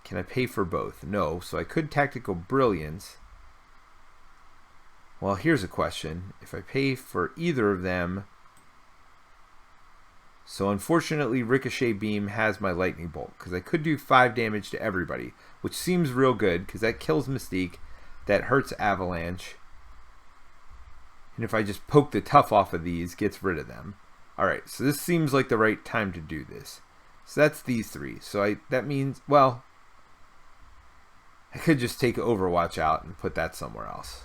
Can I pay for both? No, so I could Tactical Brilliance. Well, here's a question. If I pay for either of them... So unfortunately, Ricochet Beam has my Lightning Bolt, because I could do 5 damage to everybody, which seems real good, because that kills Mystique, that hurts Avalanche, and if I just poke the Tough off of these, gets rid of them. Alright, so this seems like the right time to do this. So that's these 3. So that means, well, I could just take Overwatch out and put that somewhere else.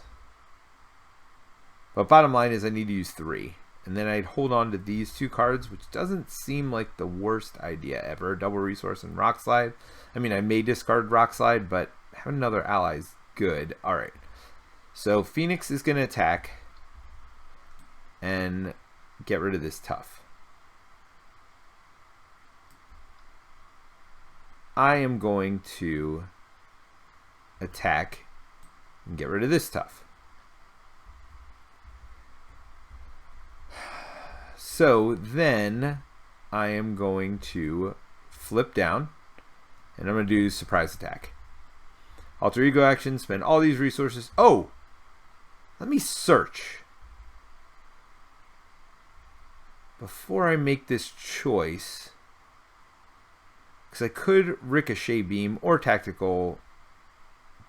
But bottom line is I need to use 3. And then I'd hold on to these 2 cards, which doesn't seem like the worst idea ever. Double Resource and Rock Slide. I mean, I may discard Rock Slide, but having another ally is good. Alright. So Phoenix is going to attack and get rid of this Tough. I am going to attack and get rid of this Tough. So then I am going to flip down and I'm going to do Surprise Attack. Alter Ego action, spend all these resources. Oh! Let me search. Before I make this choice, because I could Ricochet Beam or Tactical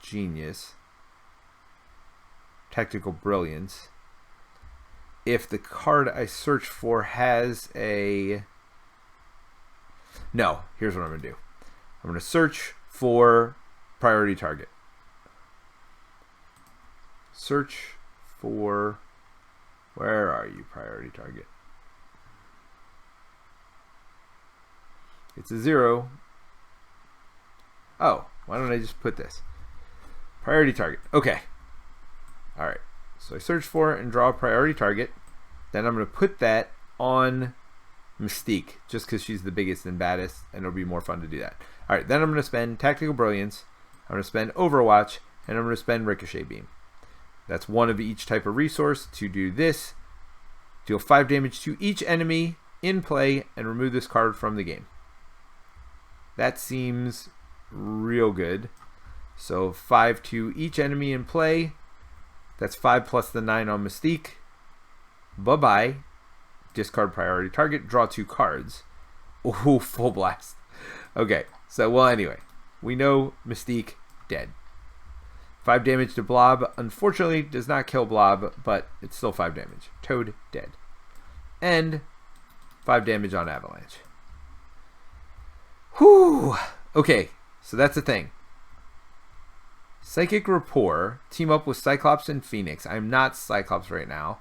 Genius. Tactical Brilliance. If the card I search for has a... No, here's what I'm going to do. I'm going to search for Priority Target. Search for... Where are you, Priority Target? It's a 0. Oh, why don't I just put this? Priority Target. Okay. Alright. So I search for it and draw a priority target. Then I'm going to put that on Mystique, just because she's the biggest and baddest, and it'll be more fun to do that. Alright, then I'm going to spend Tactical Brilliance, I'm going to spend Overwatch, and I'm going to spend Ricochet Beam. That's 1 of each type of resource to do this. Deal 5 damage to each enemy in play, and remove this card from the game. That seems real good. So 5 to each enemy in play. That's 5 plus the 9 on Mystique. Bye-bye. Discard priority target. Draw 2 cards. Ooh, full blast. Okay, so, well, anyway. We know Mystique, dead. 5 damage to Blob. Unfortunately, does not kill Blob, but it's still 5 damage. Toad, dead. And 5 damage on Avalanche. Whew. Okay, so that's the thing. Psychic Rapport, team up with Cyclops and Phoenix. I'm not Cyclops right now.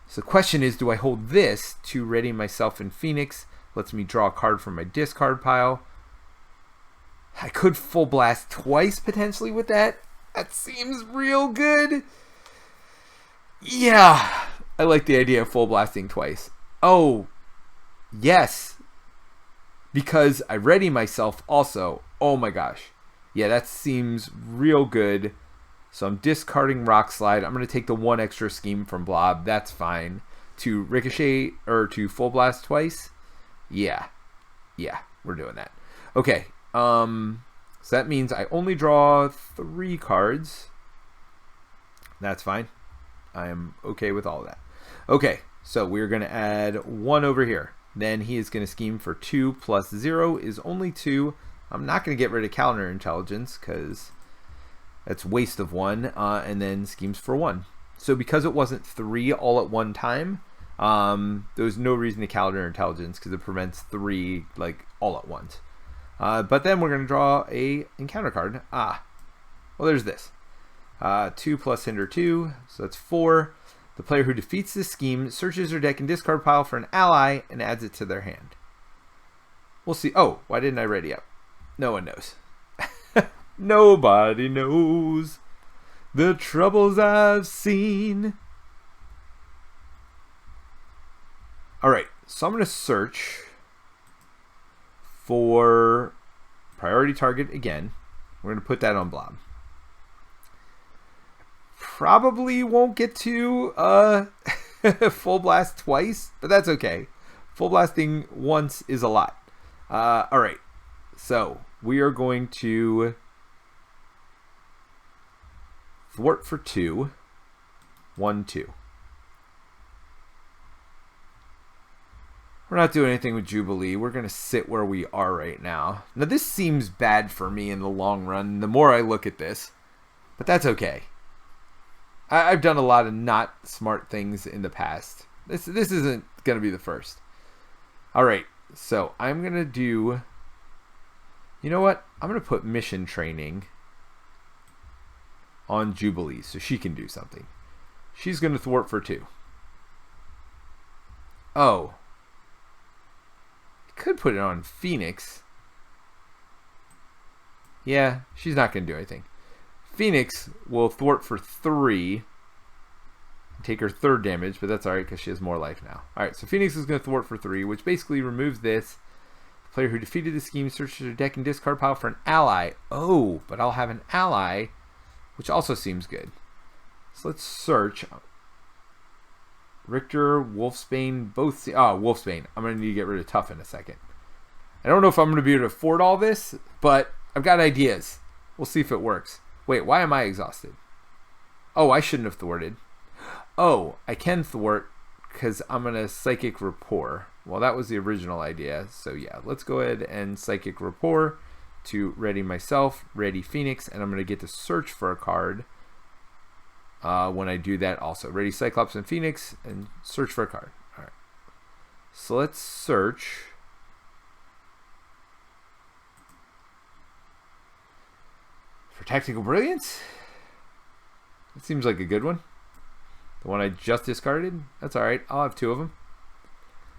So the question is, do I hold this to ready myself in Phoenix? Lets me draw a card from my discard pile. I could full blast twice potentially with that. That seems real good. Yeah. I like the idea of full blasting twice. Oh, yes. Because I ready myself also. Oh my gosh. Yeah, that seems real good. So I'm discarding Rock Slide. I'm going to take the one extra scheme from Blob. That's fine. To Ricochet, or to Full Blast twice. Yeah. Yeah, we're doing that. Okay. So that means I only draw 3 cards. That's fine. I am okay with all of that. Okay, so we're going to add 1 over here. Then he is going to scheme for 2 plus 0 is only 2. I'm not going to get rid of Counter Intelligence because that's waste of 1. And then schemes for 1. So because it wasn't 3 all at one time, there was no reason to Counter Intelligence because it prevents 3 like all at once. But then we're going to draw a encounter card. Well, there's this. 2 plus hinder 2, so that's 4. The player who defeats this scheme searches their deck and discard pile for an ally and adds it to their hand. We'll see. Oh, why didn't I ready up? No one knows. Nobody knows the troubles I've seen. Alright, so I'm going to search for priority target again. We're going to put that on Blob. Probably won't get to full blast twice, but that's okay. Full blasting once is a lot. Alright, so we are going to thwart for 2. 1, 2. We're not doing anything with Jubilee. We're going to sit where we are right now. Now this seems bad for me in the long run, the more I look at this, but that's okay. I've done a lot of not smart things in the past. This isn't going to be the first. Alright, so I'm going to do... You know what? I'm going to put mission training on Jubilee so she can do something. She's going to thwart for 2. Oh. I could put it on Phoenix. Yeah, she's not going to do anything. Phoenix will thwart for 3. Take her 3rd damage, but that's alright because she has more life now. Alright, so Phoenix is going to thwart for 3, which basically removes this. The player who defeated the scheme searches their deck and discard pile for an ally. Oh, but I'll have an ally, which also seems good. So let's search. Richter, Wolfsbane, both... Wolfsbane. I'm going to need to get rid of Tough in a second. I don't know if I'm going to be able to afford all this, but I've got ideas. We'll see if it works. Wait, why am I exhausted? Oh, I shouldn't have thwarted. Oh, I can thwart because I'm going to Psychic Rapport. Well, that was the original idea. So yeah, let's go ahead and Psychic Rapport to ready myself, ready Phoenix, and I'm going to get to search for a card when I do that also. Ready Cyclops and Phoenix and search for a card. All right. So let's search. For Tactical Brilliance? That seems like a good one. The one I just discarded? That's alright. I'll have 2 of them.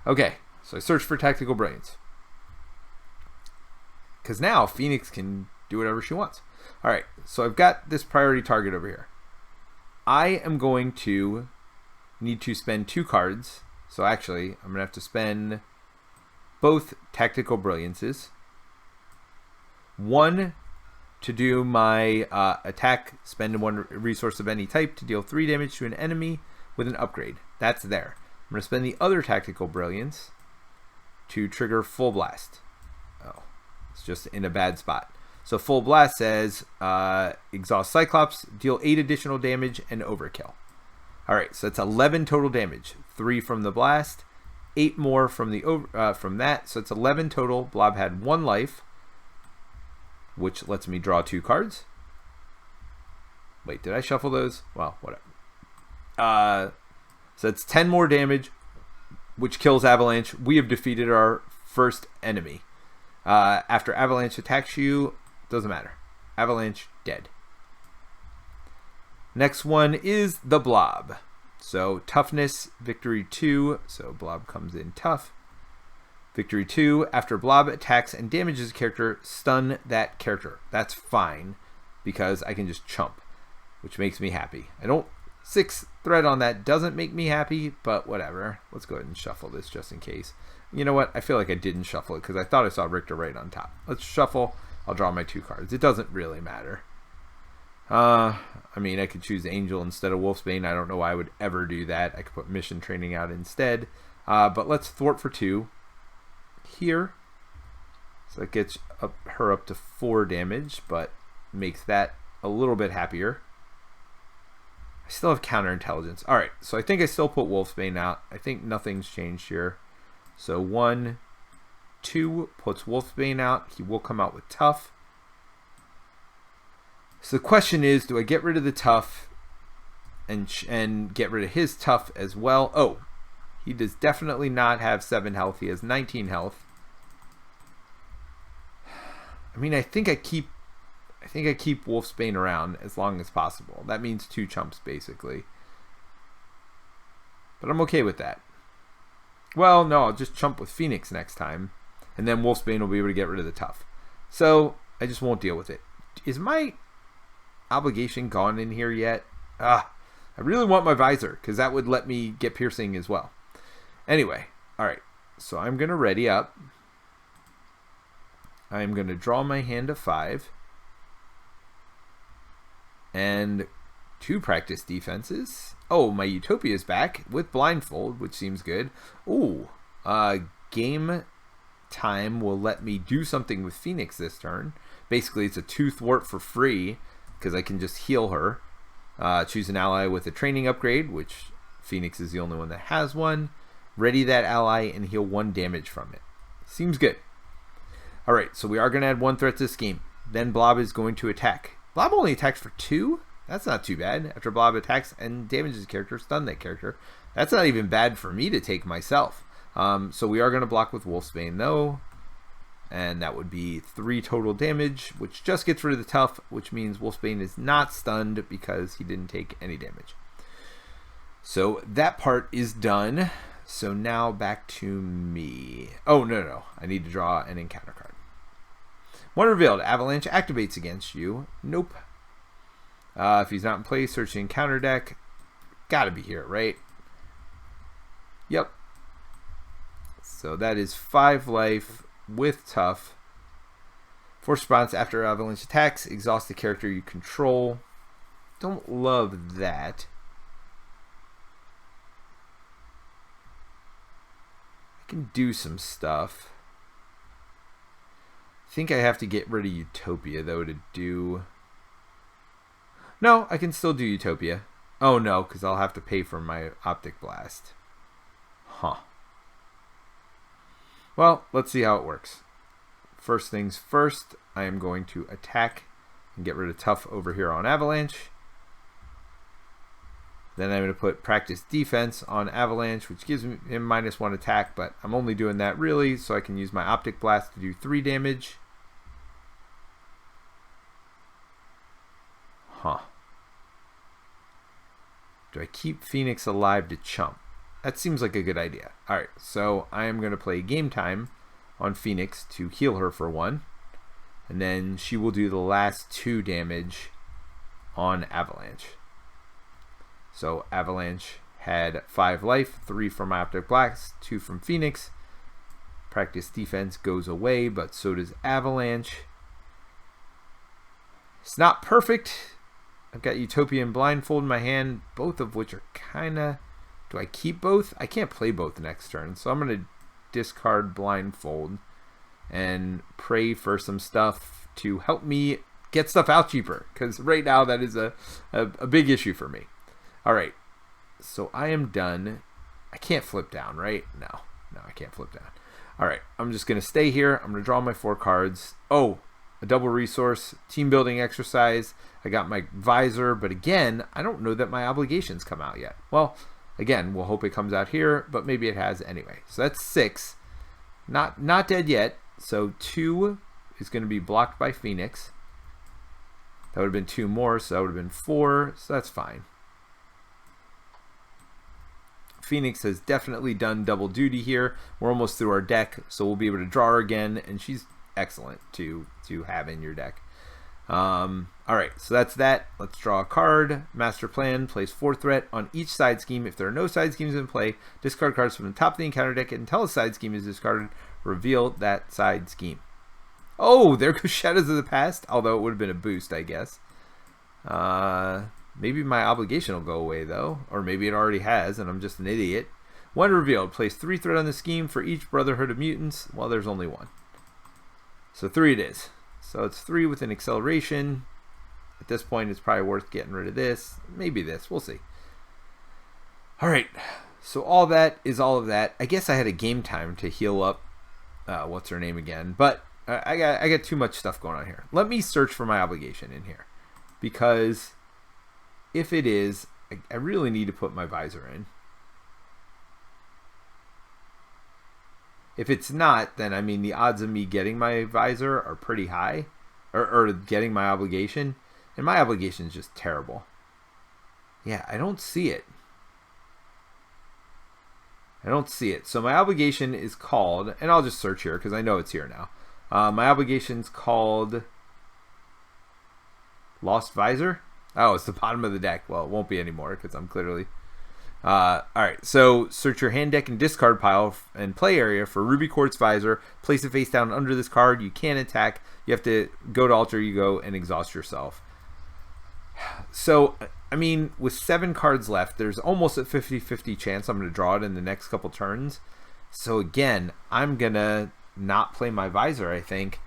Okay, so I search for Tactical Brilliance. Because now Phoenix can do whatever she wants. Alright, so I've got this priority target over here. I am going to need to spend 2 cards. So actually, I'm going to have to spend both Tactical Brilliances. 1 to do my attack, spend 1 resource of any type to deal 3 damage to an enemy with an upgrade. That's there. I'm going to spend the other Tactical Brilliance to trigger Full Blast. Oh, it's just in a bad spot. So Full Blast says, exhaust Cyclops, deal 8 additional damage, and overkill. Alright, so it's 11 total damage. 3 from the blast, 8 more from the from that, so it's 11 total. Blob had 1 life, which lets me draw 2 cards. Wait, did I shuffle those? Well, whatever. So it's 10 more damage, which kills Avalanche. We have defeated our first enemy. After Avalanche attacks you, doesn't matter. Avalanche, dead. Next one is the Blob. So toughness, victory 2. So Blob comes in tough. Victory 2, after Blob attacks and damages a character, stun that character. That's fine, because I can just chump, which makes me happy. I don't 6 threat on that doesn't make me happy, but whatever. Let's go ahead and shuffle this just in case. You know what? I feel like I didn't shuffle it because I thought I saw Richter right on top. Let's shuffle. I'll draw my 2 cards. It doesn't really matter. I mean, I could choose Angel instead of Wolfsbane. I don't know why I would ever do that. I could put Mission Training out instead. But let's thwart for 2 here. So that gets her up to 4 damage, but makes that a little bit happier. I still have counterintelligence. All right, so I think I still put Wolfsbane out. I think nothing's changed here. So 1, 2 puts Wolfsbane out. He will come out with Tough. So the question is, do I get rid of the Tough and get rid of his Tough as well? Oh, he does definitely not have 7 health. He has 19 health. I mean, I think I keep Wolfsbane around as long as possible. That means 2 chumps, basically. But I'm okay with that. Well, no, I'll just chump with Phoenix next time. And then Wolfsbane will be able to get rid of the Tough. So, I just won't deal with it. Is my obligation gone in here yet? I really want my Visor, because that would let me get Piercing as well. Anyway, alright. So, I'm going to ready up. I'm going to draw my hand of 5. And 2 practice defenses. Oh, my Utopia is back with Blindfold, which seems good. Ooh, game time will let me do something with Phoenix this turn. Basically, it's a 2 thwart for free because I can just heal her. Choose an ally with a training upgrade, which Phoenix is the only one that has one. Ready that ally and heal 1 damage from it. Seems good. All right, so we are going to add 1 threat to this game. Then Blob is going to attack. Blob only attacks for 2? That's not too bad. After Blob attacks and damages a character, stun that character. That's not even bad for me to take myself. So we are going to block with Wolfsbane though. And that would be 3 total damage, which just gets rid of the Tough, which means Wolfsbane is not stunned because he didn't take any damage. So that part is done. So now back to me. Oh, no. I need to draw an encounter card. When revealed, Avalanche activates against you. Nope. If he's not in play, search the encounter deck. Gotta be here, right? Yep. So that is 5 life with Tough. Force response after Avalanche attacks. Exhaust the character you control. Don't love that. I can do some stuff. I think I have to get rid of Utopia, though, to do... No, I can still do Utopia. Oh, no, because I'll have to pay for my Optic Blast. Huh. Well, let's see how it works. First things first, I am going to attack and get rid of Tough over here on Avalanche. Then I'm going to put Practice Defense on Avalanche, which gives him -1 attack, but I'm only doing that really so I can use my Optic Blast to do 3 damage. Huh. Do I keep Phoenix alive to chump? That seems like a good idea. Alright, so I am going to play Game Time on Phoenix to heal her for 1. And then she will do the last 2 damage on Avalanche. So Avalanche had 5 life, 3 from Optic Blast, 2 from Phoenix. Practice Defense goes away, but so does Avalanche. It's not perfect. I've got Utopia and Blindfold in my hand, both of which are kind of... Do I keep both? I can't play both next turn, so I'm going to discard Blindfold and pray for some stuff to help me get stuff out cheaper, because right now that is a big issue for me. Alright, so I am done. I can't flip down, right? No, I can't flip down. Alright, I'm just going to stay here. I'm going to draw my 4 cards. Oh, a double resource, team building exercise. I got my Visor, but again, I don't know that my obligations come out yet. Well, again, we'll hope it comes out here, but maybe it has anyway. So that's 6. Not dead yet. So 2 is going to be blocked by Phoenix. That would have been 2 more, so that would have been 4. So that's fine. Phoenix has definitely done double duty here. We're almost through our deck, so we'll be able to draw her again, and she's excellent to have in your deck. All right, so that's that. Let's draw a card. Master Plan. Place 4 threat on each side scheme. If there are no side schemes in play, discard cards from the top of the encounter deck until a side scheme is discarded. Reveal that side scheme. Oh, there goes Shadows of the Past. Although it would have been a boost, I guess. Maybe my obligation will go away, though. Or maybe it already has, and I'm just an idiot. 1 revealed. Place 3 threat on the scheme for each Brotherhood of Mutants. Well, there's only 1. So 3 it is. So it's 3 with an acceleration. At this point, it's probably worth getting rid of this. Maybe this. We'll see. All right. So all that is all of that. I guess I had a game time to heal up. What's her name again? But I got too much stuff going on here. Let me search for my obligation in here. Because if it is, I really need to put my visor in. If it's not, then I mean the odds of me getting my visor are pretty high. Or getting my obligation. And my obligation is just terrible. Yeah, I don't see it. I don't see it. So my obligation is called, and I'll just search here because I know it's here now. My obligation's called Lost Visor. Oh, it's the bottom of the deck. Well, it won't be anymore because I'm clearly... Alright, so search your hand deck and discard pile and play area for Ruby Quartz Visor. Place it face down under this card. You can't attack. You have to go to alter ego and exhaust yourself. So, I mean, with 7 cards left, there's almost a 50-50 chance I'm going to draw it in the next couple turns. So again, I'm going to not play my visor, I think,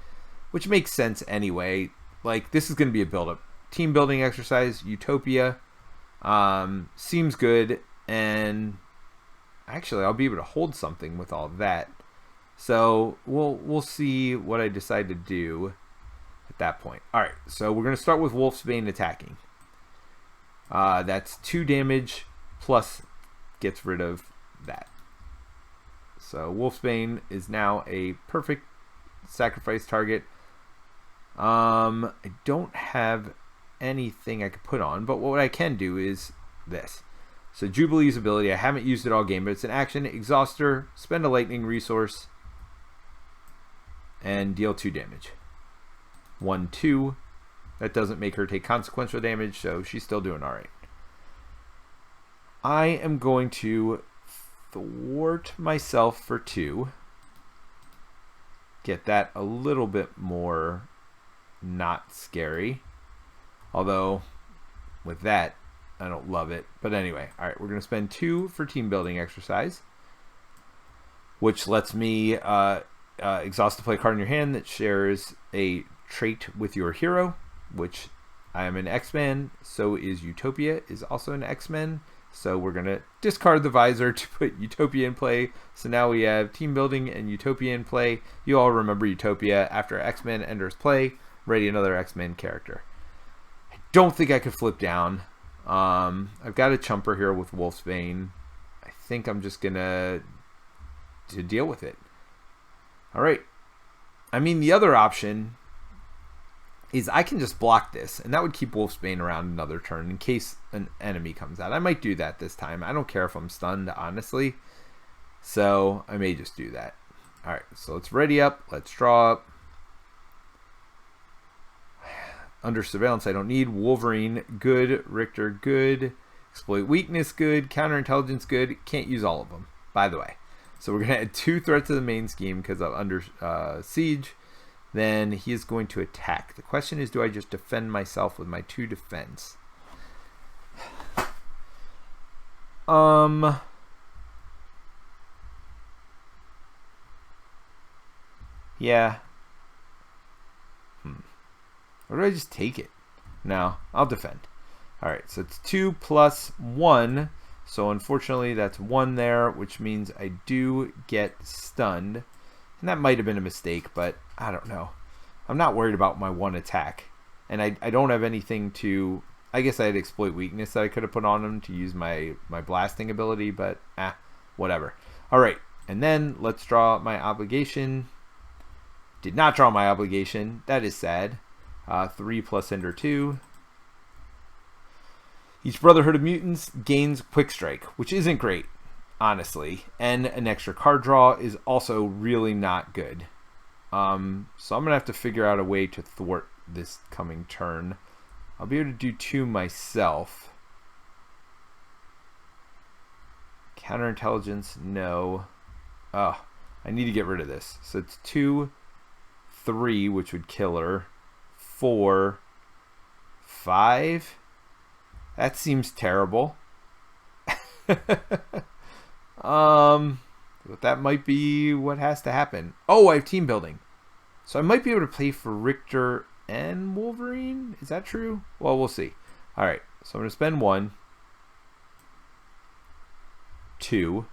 which makes sense anyway. Like, this is going to be a build-up. Team building exercise, Utopia, seems good, and actually I'll be able to hold something with all of that. So we'll see what I decide to do at that point. All right, so we're going to start with Wolfsbane attacking. That's 2 damage plus gets rid of that. So Wolfsbane is now a perfect sacrifice target. I don't have anything I could put on, but what I can do is this. So Jubilee's ability, I haven't used it all game, but it's an action. Exhauster, spend a lightning resource, and deal 2 damage. 1-2. That doesn't make her take consequential damage, so she's still doing alright. I am going to thwart myself for 2. Get that a little bit more not scary. Although, with that, I don't love it. But anyway, alright, we're going to spend 2 for team building exercise, which lets me exhaust to play a card in your hand that shares a trait with your hero, which I am an X-Men, so is Utopia, is also an X-Men. So we're going to discard the visor to put Utopia in play. So now we have team building and Utopia in play. You all remember Utopia. After X-Men enters play, ready another X-Men character. I don't think I could flip down. I've got a chumper here with Wolfsbane. I think I'm just going to deal with it. All right. I mean, the other option is I can just block this, and that would keep Wolfsbane around another turn in case an enemy comes out. I might do that this time. I don't care if I'm stunned, honestly. So I may just do that. All right, so let's ready up. Let's draw up. Under surveillance, I don't need. Wolverine, good. Richter, good. Exploit weakness, good. Counterintelligence, good. Can't use all of them, by the way. So we're going to add 2 threats to the main scheme because I'm under siege. Then he is going to attack. The question is, do I just defend myself with my 2 defense? Yeah. Or do I just take it? No, I'll defend. Alright, so it's 2 plus 1. So unfortunately, that's 1 there, which means I do get stunned. And that might have been a mistake, but I don't know. I'm not worried about my 1 attack. And I don't have anything to... I guess I had exploit weakness that I could have put on him to use my blasting ability, but whatever. Alright, and then let's draw my obligation. Did not draw my obligation. That is sad. 3 plus Ender 2. Each Brotherhood of Mutants gains Quick Strike, which isn't great, honestly. And an extra card draw is also really not good. So I'm going to have to figure out a way to thwart this coming turn. I'll be able to do 2 myself. Counterintelligence, no. Oh, I need to get rid of this. So it's 2, 3, which would kill her. 4, 5. That seems terrible. But that might be what has to happen. Oh, I have team building. So I might be able to play for Richter and Wolverine. Is that true? Well, we'll see. All right. So I'm going to spend 1, 2,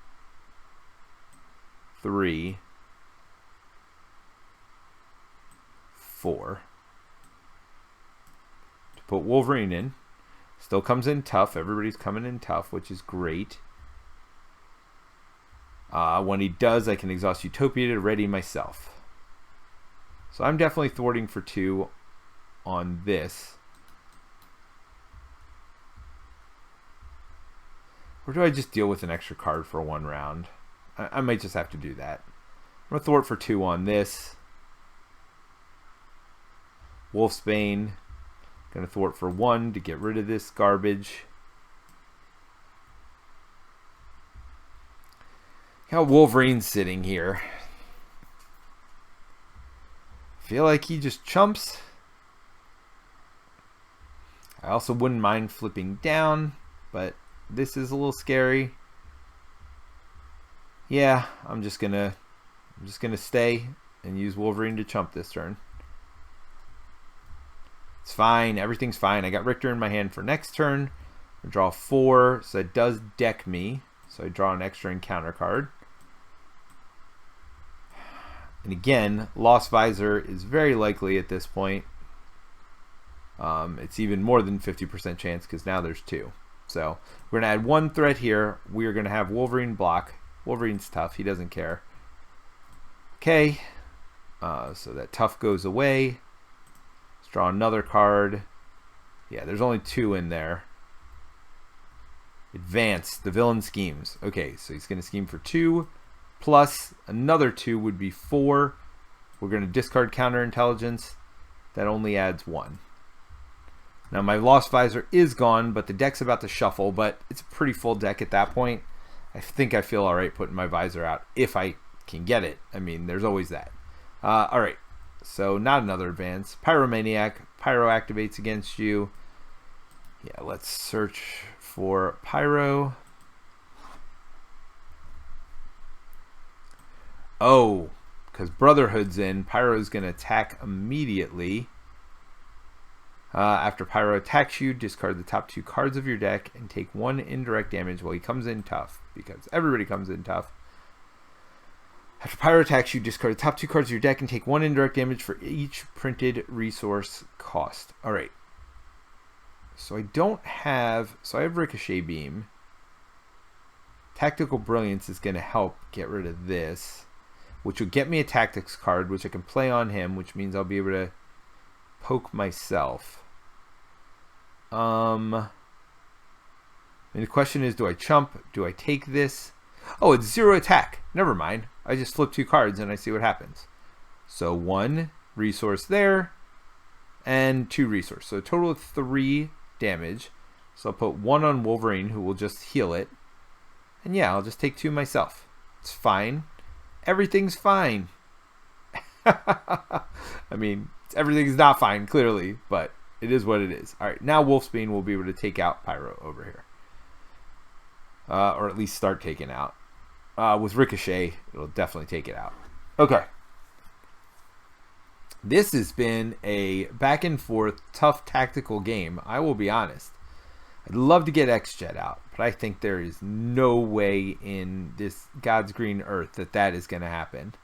3, 4 to put Wolverine in. Still comes in tough. Everybody's coming in tough, which is great. When he does, I can exhaust Utopia to ready myself. So I'm definitely thwarting for 2 on this. Or do I just deal with an extra card for 1 round? I might just have to do that. I'm going to thwart for 2 on this. Wolfsbane. Going to thwart for 1 to get rid of this garbage. How Wolverine's sitting here. Feel like he just chumps. I also wouldn't mind flipping down, but this is a little scary. Yeah, I'm just gonna stay and use Wolverine to chump this turn. It's fine. Everything's fine. I got Richter in my hand for next turn. I draw 4, so it does deck me. So I draw an extra encounter card. And again, Lost Visor is very likely at this point. It's even more than 50% chance because now there's 2. So we're going to add 1 threat here. We're going to have Wolverine block. Wolverine's tough. He doesn't care. Okay. So that tough goes away. Let's draw another card. Yeah, there's only 2 in there. Advance. The villain schemes. Okay, so he's going to scheme for 2. Plus another 2 would be 4. We're going to discard counterintelligence. That only adds 1. Now my Lost Visor is gone, but the deck's about to shuffle, but it's a pretty full deck at that point. I think I feel alright putting my Visor out if I can get it. I mean, there's always that. Alright, so not another advance. Pyromaniac. Pyro activates against you. Yeah, let's search for Pyro. Oh, because Brotherhood's in, Pyro's going to attack immediately. After Pyro attacks you, discard the top 2 cards of your deck and take 1 indirect damage while he comes in tough, because everybody comes in tough. After Pyro attacks you, discard the top 2 cards of your deck and take 1 indirect damage for each printed resource cost. Alright. So I have Ricochet Beam. Tactical Brilliance is going to help get rid of this, which will get me a Tactics card, which I can play on him, which means I'll be able to poke myself. And the question is, do I chump? Do I take this? Oh, it's 0 attack. Never mind. I just flip 2 cards and I see what happens. So 1 resource there and 2 resource. So a total of 3 damage. So I'll put 1 on Wolverine, who will just heal it. And yeah, I'll just take 2 myself. It's fine. Everything's fine. I mean, everything's not fine, clearly, but it is what it is. All right, now Wolfsbane will be able to take out Pyro over here. Or at least start taking out. With Ricochet, it'll definitely take it out. Okay. This has been a back and forth, tough tactical game. I will be honest. I'd love to get X-Jet out, but I think there is no way in this God's green earth that is going to happen.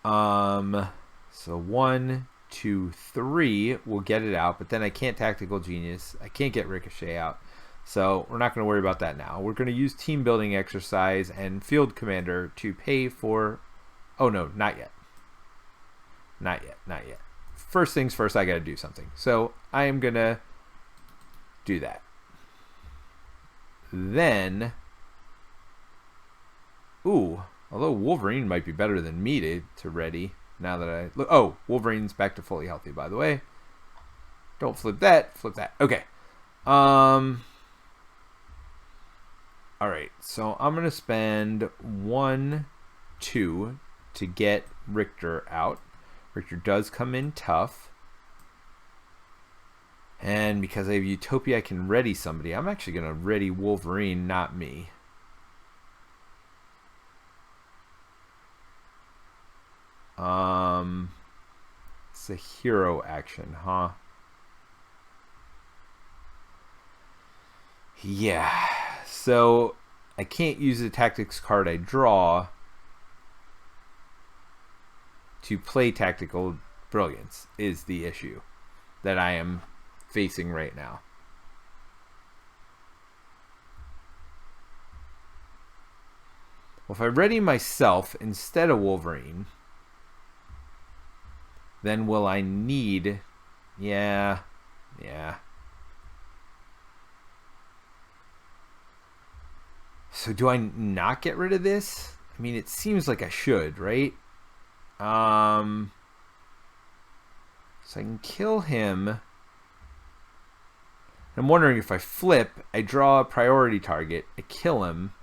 So 1, 2, 3 will get it out, but then I can't Tactical Genius. I can't get Ricochet out. So we're not going to worry about that now. We're going to use Team Building Exercise and Field Commander to pay for... Oh, no, not yet. Not yet, not yet. First things first, I got to do something. So I am going to do that. Then... Ooh, although Wolverine might be better than me to ready. now that I look. Oh, Wolverine's back to fully healthy, by the way. Don't flip that. Flip that. Okay. All right. So I'm going to spend 1, 2 to get Richter out. Richter does come in tough. And because I have Utopia, I can ready somebody. I'm actually going to ready Wolverine, not me. It's a hero action, huh? Yeah. So I can't use the tactics card I draw to play Tactical Brilliance is the issue that I am facing right now. Well, if I ready myself instead of Wolverine, then will I need... Yeah. So do I not get rid of this? I mean, it seems like I should, right? So I can kill him. I'm wondering if I flip, I draw a priority target, I kill him,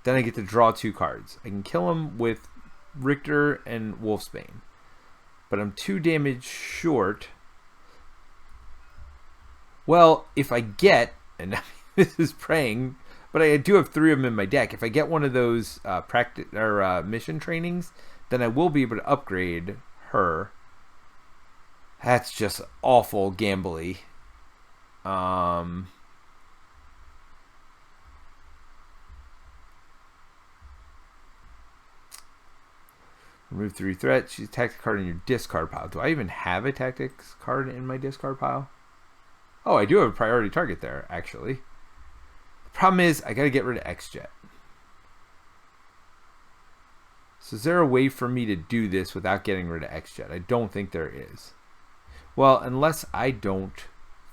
then I get to draw 2 cards. I can kill him with Richter and Wolfsbane, but I'm 2 damage short. Well, if I get, and this is praying, but I do have 3 of them in my deck. If I get one of those practice or mission trainings, then I will be able to upgrade her. That's just awful gambly. Remove 3 threats. Choose a tactic card in your discard pile. Do I even have a tactics card in my discard pile? Oh, I do have a priority target there, actually. The problem is I got to get rid of X-Jet. So is there a way for me to do this without getting rid of X-Jet? I don't think there is. Well, unless I don't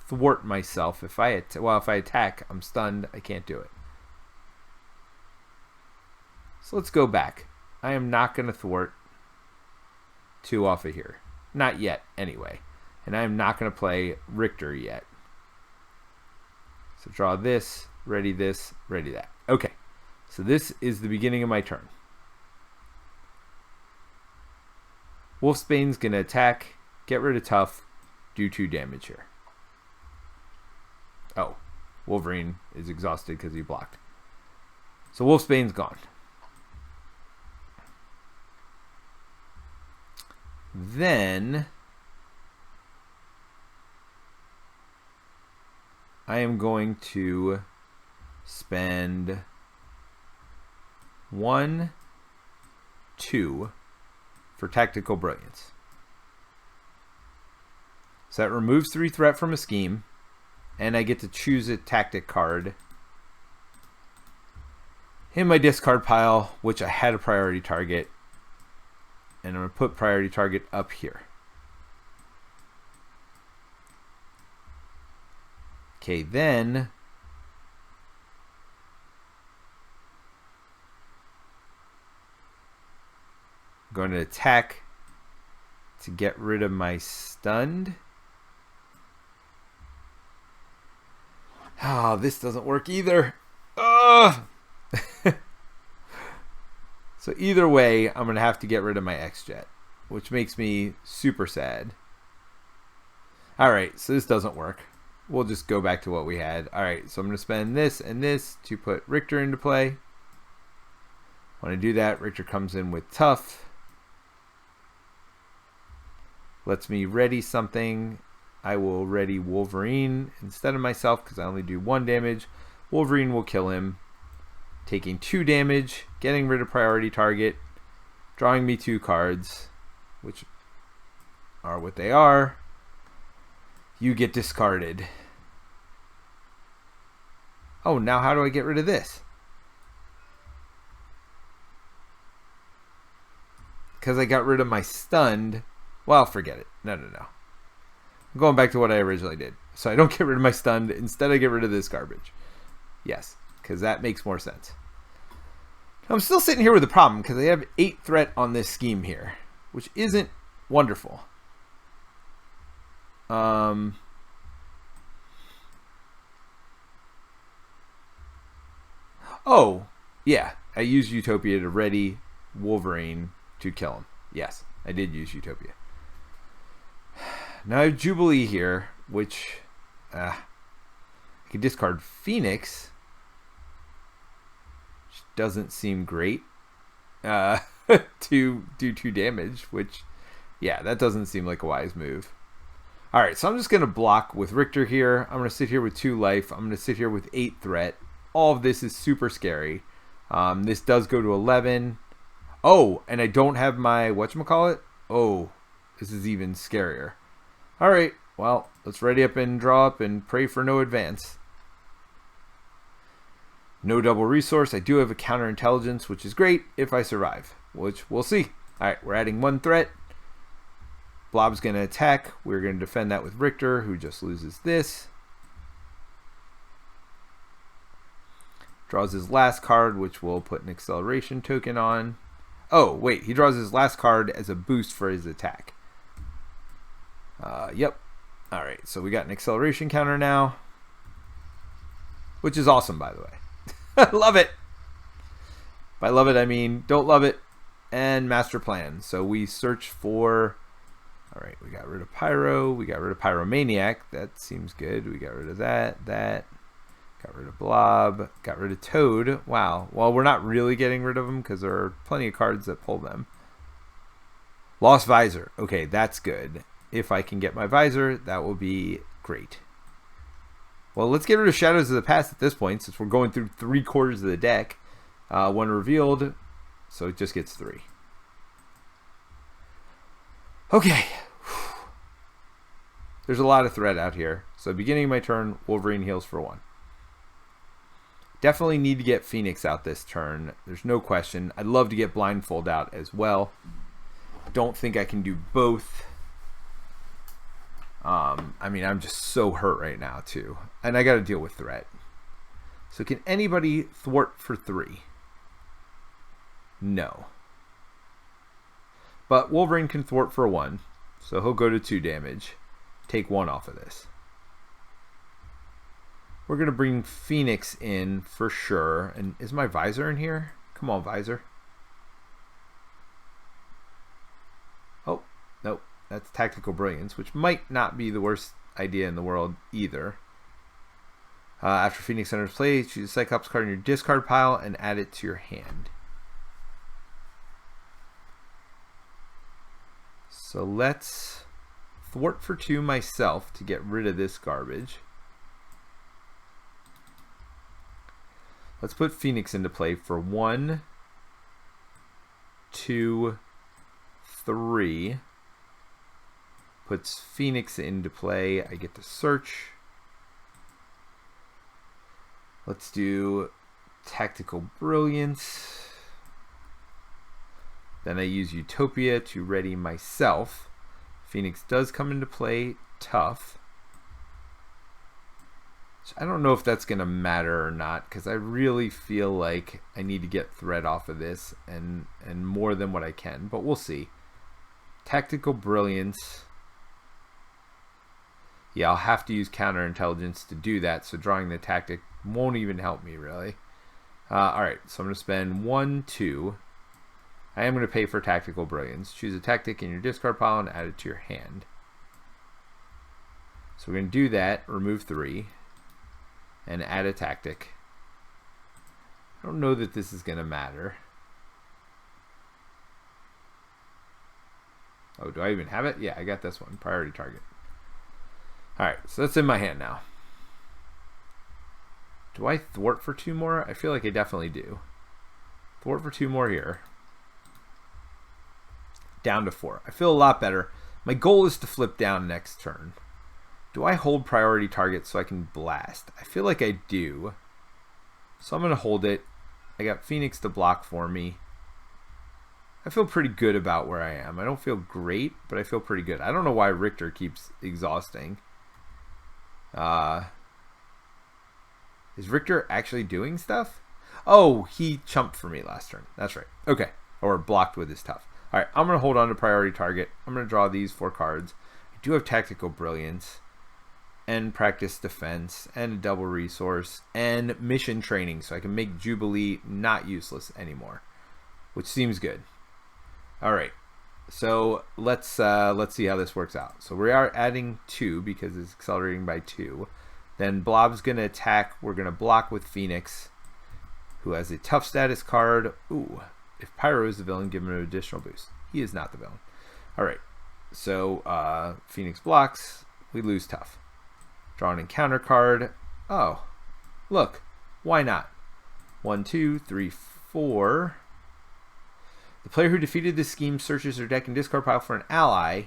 thwart myself. If I attack, I'm stunned. I can't do it. So let's go back. I am not going to thwart 2 off of here. Not yet, anyway. And I am not going to play Richter yet. So draw this, ready that. Okay. So this is the beginning of my turn. Wolfsbane's going to attack, get rid of Tough, do 2 damage here. Oh, Wolverine is exhausted because he blocked. So Wolfsbane's gone. Then I am going to spend 1, 2 for Tactical Brilliance. So that removes 3 threat from a scheme, and I get to choose a tactic card in my discard pile, which I had a priority target, and I'm going to put priority target up here. Okay, then I'm going to attack to get rid of my stunned. Oh, this doesn't work either. Ugh. So either way, I'm going to have to get rid of my X-Jet, which makes me super sad. All right, so this doesn't work. We'll just go back to what we had. All right, so I'm going to spend this and this to put Richter into play. When I do that, Richter comes in with Tough. Lets me ready something. I will ready Wolverine instead of myself because I only do 1 damage. Wolverine will kill him, taking 2 damage, getting rid of priority target, drawing me 2 cards, which are what they are. You get discarded. Oh, now how do I get rid of this? Because I got rid of my stunned. Well, forget it. No. I'm going back to what I originally did. So I don't get rid of my stunned. Instead, I get rid of this garbage. Yes, because that makes more sense. I'm still sitting here with a problem because I have 8 threat on this scheme here, which isn't wonderful. Oh, yeah. I used Utopia to ready Wolverine to kill him. Yes, I did use Utopia. Now I have Jubilee here, which I can discard Phoenix, which doesn't seem great to do 2 damage, which, yeah, that doesn't seem like a wise move. Alright, so I'm just going to block with Richter here. I'm going to sit here with 2 life. I'm going to sit here with 8 threat. All of this is super scary. This does go to 11. Oh, and I don't have my whatchamacallit? Oh, this is even scarier. Alright, well, let's ready up and draw up and pray for no advance. No double resource. I do have a counterintelligence, which is great if I survive, which we'll see. Alright, we're adding 1 threat. Blob's going to attack. We're going to defend that with Richter, who just loses this. Draws his last card, which will put an acceleration token on. Oh, wait. He draws his last card as a boost for his attack. Yep. Alright, so we got an acceleration counter now. Which is awesome, by the way. I love it. By love it, I mean don't love it. And master plan. So we search for... Alright, we got rid of Pyro. We got rid of Pyromaniac. That seems good. We got rid of that. Got rid of Blob. Got rid of Toad. Wow. Well, we're not really getting rid of them because there are plenty of cards that pull them. Lost Visor. Okay, that's good. If I can get my Visor, that will be great. Well, let's get rid of Shadows of the Past at this point since we're going through 3/4 of the deck. When revealed, so it just gets 3. Okay. There's a lot of threat out here. So beginning of my turn, Wolverine heals for 1. Definitely need to get Phoenix out this turn. There's no question. I'd love to get Blindfold out as well. Don't think I can do both. I mean, I'm just so hurt right now, too. And I got to deal with threat. So can anybody thwart for 3? No. But Wolverine can thwart for 1. So he'll go to 2 damage. Take 1 off of this. We're going to bring Phoenix in for sure. And is my Visor in here? Come on, Visor. Oh, nope. That's Tactical Brilliance, which might not be the worst idea in the world either. After Phoenix enters play, choose a Cyclops card in your discard pile and add it to your hand. So let's thwart for 2 myself to get rid of this garbage. Let's put Phoenix into play for 1, 2, 3. Puts Phoenix into play. I get to search. Let's do Tactical Brilliance. Then I use Utopia to ready myself. Phoenix does come into play. Tough. So I don't know if that's going to matter or not because I really feel like I need to get threat off of this and more than what I can. But we'll see. Tactical Brilliance. Yeah, I'll have to use counterintelligence to do that. So drawing the tactic won't even help me really. Alright, so I'm going to spend 1, 2. I am going to pay for Tactical Brilliance. Choose a tactic in your discard pile and add it to your hand. So we're going to do that. Remove 3. And add a tactic. I don't know that this is going to matter. Oh, do I even have it? Yeah, I got this one. Priority target. Alright, so that's in my hand now. Do I thwart for 2 more? I feel like I definitely do. Thwart for 2 more here. Down to 4. I feel a lot better. My goal is to flip down next turn. Do I hold priority target so I can blast? I feel like I do. So I'm going to hold it. I got Phoenix to block for me. I feel pretty good about where I am. I don't feel great, but I feel pretty good. I don't know why Richter keeps exhausting. Is Richter actually doing stuff? Oh, he chumped for me last turn. That's right. Okay. Or blocked with his tough. All right, I'm going to hold on to priority target. I'm going to draw these 4 cards. I do have tactical brilliance and practice defense and a double resource and mission training, so I can make Jubilee not useless anymore, which seems good. All right, so let's see how this works out. So we are adding 2 because it's accelerating by 2. Then Blob's going to attack. We're going to block with Phoenix, who has a tough status card. Ooh. If Pyro is the villain, give him an additional boost. He is not the villain. All right. So Phoenix blocks. We lose tough. Draw an encounter card. Oh, look. Why not? 1, 2, 3, 4. The player who defeated this scheme searches their deck and discard pile for an ally.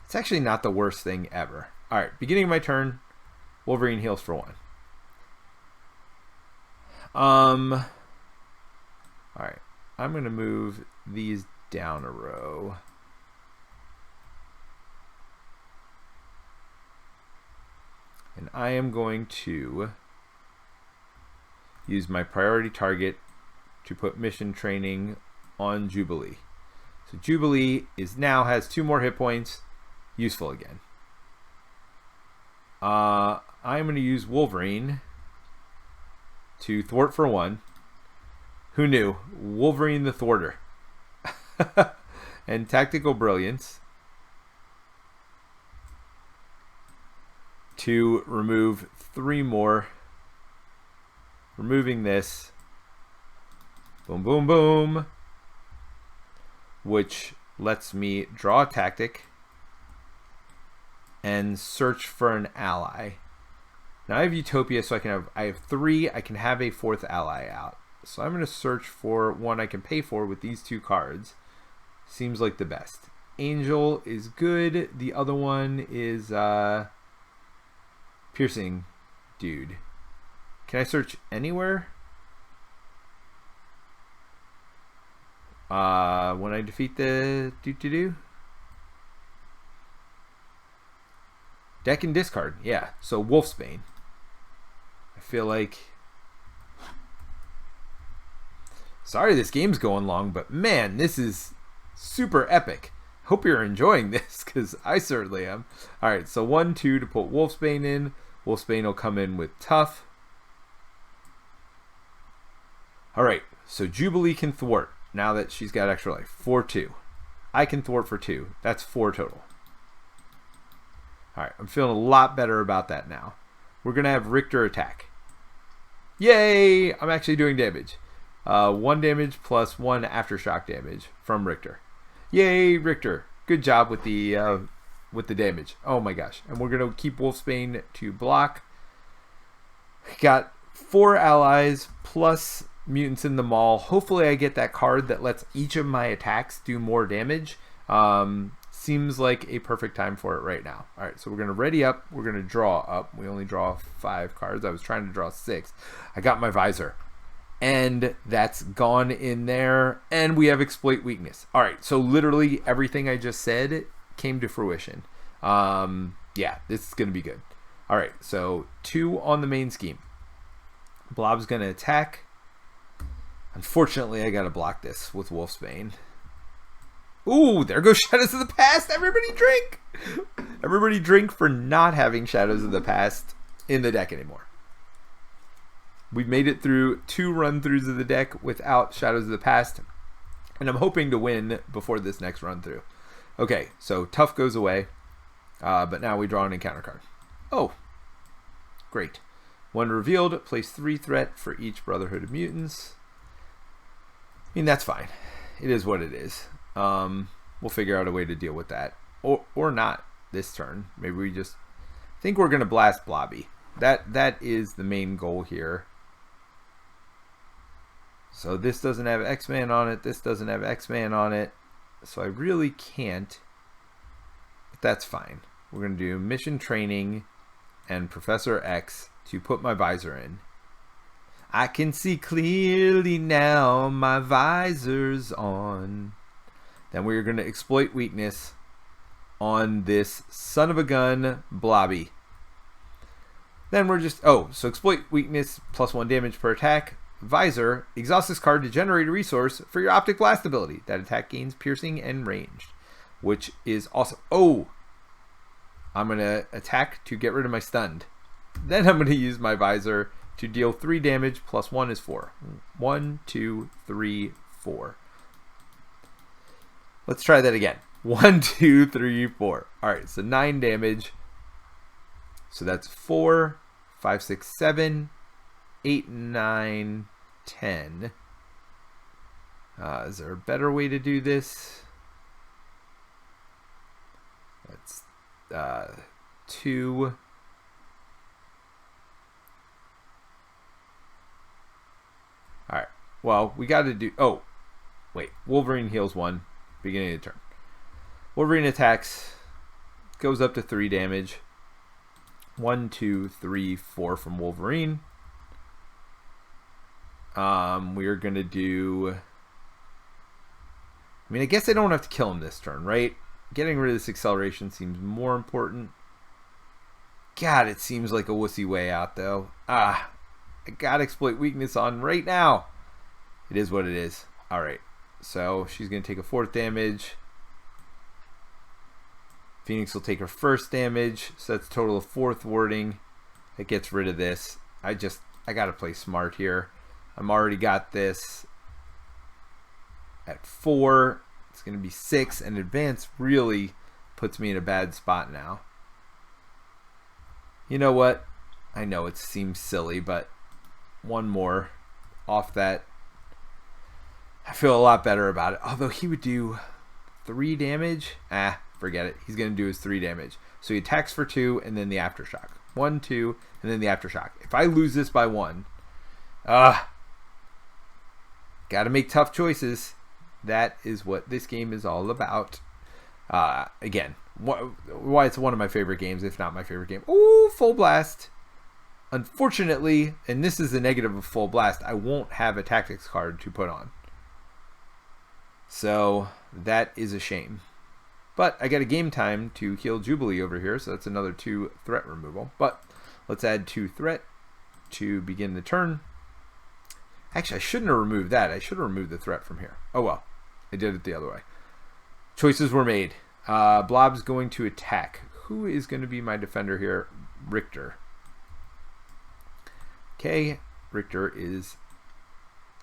It's actually not the worst thing ever. All right. Beginning of my turn. Wolverine heals for 1. All right. I'm going to move these down a row. And I am going to use my priority target to put mission training on Jubilee. So Jubilee now has 2 more hit points, useful again. I'm going to use Wolverine to thwart for 1. Who knew? Wolverine the Thwarter. And Tactical Brilliance to remove 3 more. Removing this. Boom, boom, boom. Which lets me draw a tactic and search for an ally. Now I have Utopia, so I have 3. I can have a 4th ally out. So I'm going to search for one I can pay for with these 2 cards. Seems like the best. Angel is good. The other one is Piercing Dude. Can I search anywhere? When I defeat the deck and discard. Yeah. So Wolfsbane. I feel like... Sorry this game's going long, but man, this is super epic. Hope you're enjoying this, because I certainly am. Alright, so 1, 2 to put Wolfsbane in. Wolfsbane will come in with Tough. Alright, so Jubilee can thwart, now that she's got extra life. 4, 2. I can thwart for 2. That's 4 total. Alright, I'm feeling a lot better about that now. We're going to have Richter attack. Yay! I'm actually doing damage. 1 damage plus 1 aftershock damage from Richter. Yay, Richter! Good job with the damage. Oh my gosh! And we're gonna keep Wolfsbane to block. Got 4 allies plus mutants in the mall. Hopefully, I get that card that lets each of my attacks do more damage. Seems like a perfect time for it right now. All right, so we're gonna ready up. We're gonna draw up. We only draw 5 cards. I was trying to draw 6. I got my visor. And that's gone in there. And we have exploit weakness. All right, so literally everything I just said came to fruition. Yeah, this is going to be good. All right, so 2 on the main scheme. Blob's going to attack. Unfortunately, I got to block this with Wolfsbane. Ooh, there goes Shadows of the Past. Everybody drink. Everybody drink for not having Shadows of the Past in the deck anymore. We've made it through 2 run-throughs of the deck without Shadows of the Past, and I'm hoping to win before this next run-through. Okay, so Tough goes away, but now we draw an encounter card. Oh, great. When revealed, place 3 threat for each Brotherhood of Mutants. I mean, that's fine. It is what it is. We'll figure out a way to deal with that. Or not this turn. Maybe we just... I think we're going to blast Blobby. That is the main goal here. So this doesn't have X-Man on it. This doesn't have X-Man on it. So I really can't. But that's fine. We're going to do Mission Training and Professor X to put my visor in. I can see clearly now, my visor's on. Then we're going to exploit weakness on this son of a gun Blobby. Then we're just, so exploit weakness plus 1 damage per attack. Visor, exhaust this card to generate a resource for your Optic Blast ability. That attack gains piercing and ranged, which is awesome. Oh, I'm going to attack to get rid of my stunned. Then I'm going to use my Visor to deal 3 damage, plus 1 is 4. 1, 2, 3, 4. Let's try that again. 1, 2, 3, 4. Alright, so 9 damage. So that's 4, 5, 6, 7, 8, 9, 10. Is there a better way to do this? That's 2. Alright, well, we got to do... Oh, wait. Wolverine heals 1, beginning of the turn. Wolverine attacks, goes up to 3 damage. 1, 2, 3, 4 from Wolverine. We are going to do... I mean, I guess I don't have to kill him this turn, right? Getting rid of this acceleration seems more important. God, it seems like a wussy way out, though. I gotta exploit weakness on right now. It is what it is. Alright, so she's going to take a 4th damage. Phoenix will take her 1st damage, so that's a total of 4 thwarting. It gets rid of this. I gotta play smart here. I'm already got this at 4. It's going to be 6, and advance really puts me in a bad spot now. You know what? I know it seems silly, but one more off that. I feel a lot better about it. Although he would do 3 damage. Forget it. He's going to do his 3 damage. So he attacks for 2, and then the Aftershock. 1, 2, and then the Aftershock. If I lose this by 1, got to make tough choices. That is what this game is all about. Again, why it's one of my favorite games, if not my favorite game. Ooh, Full Blast. Unfortunately, and this is the negative of Full Blast, I won't have a tactics card to put on. So that is a shame. But I got a game time to heal Jubilee over here, so that's another 2 threat removal. But let's add 2 threat to begin the turn. Actually, I shouldn't have removed that. I should have removed the threat from here. Oh well, I did it the other way. Choices were made. Blob's going to attack. Who is going to be my defender here? Richter. Okay, Richter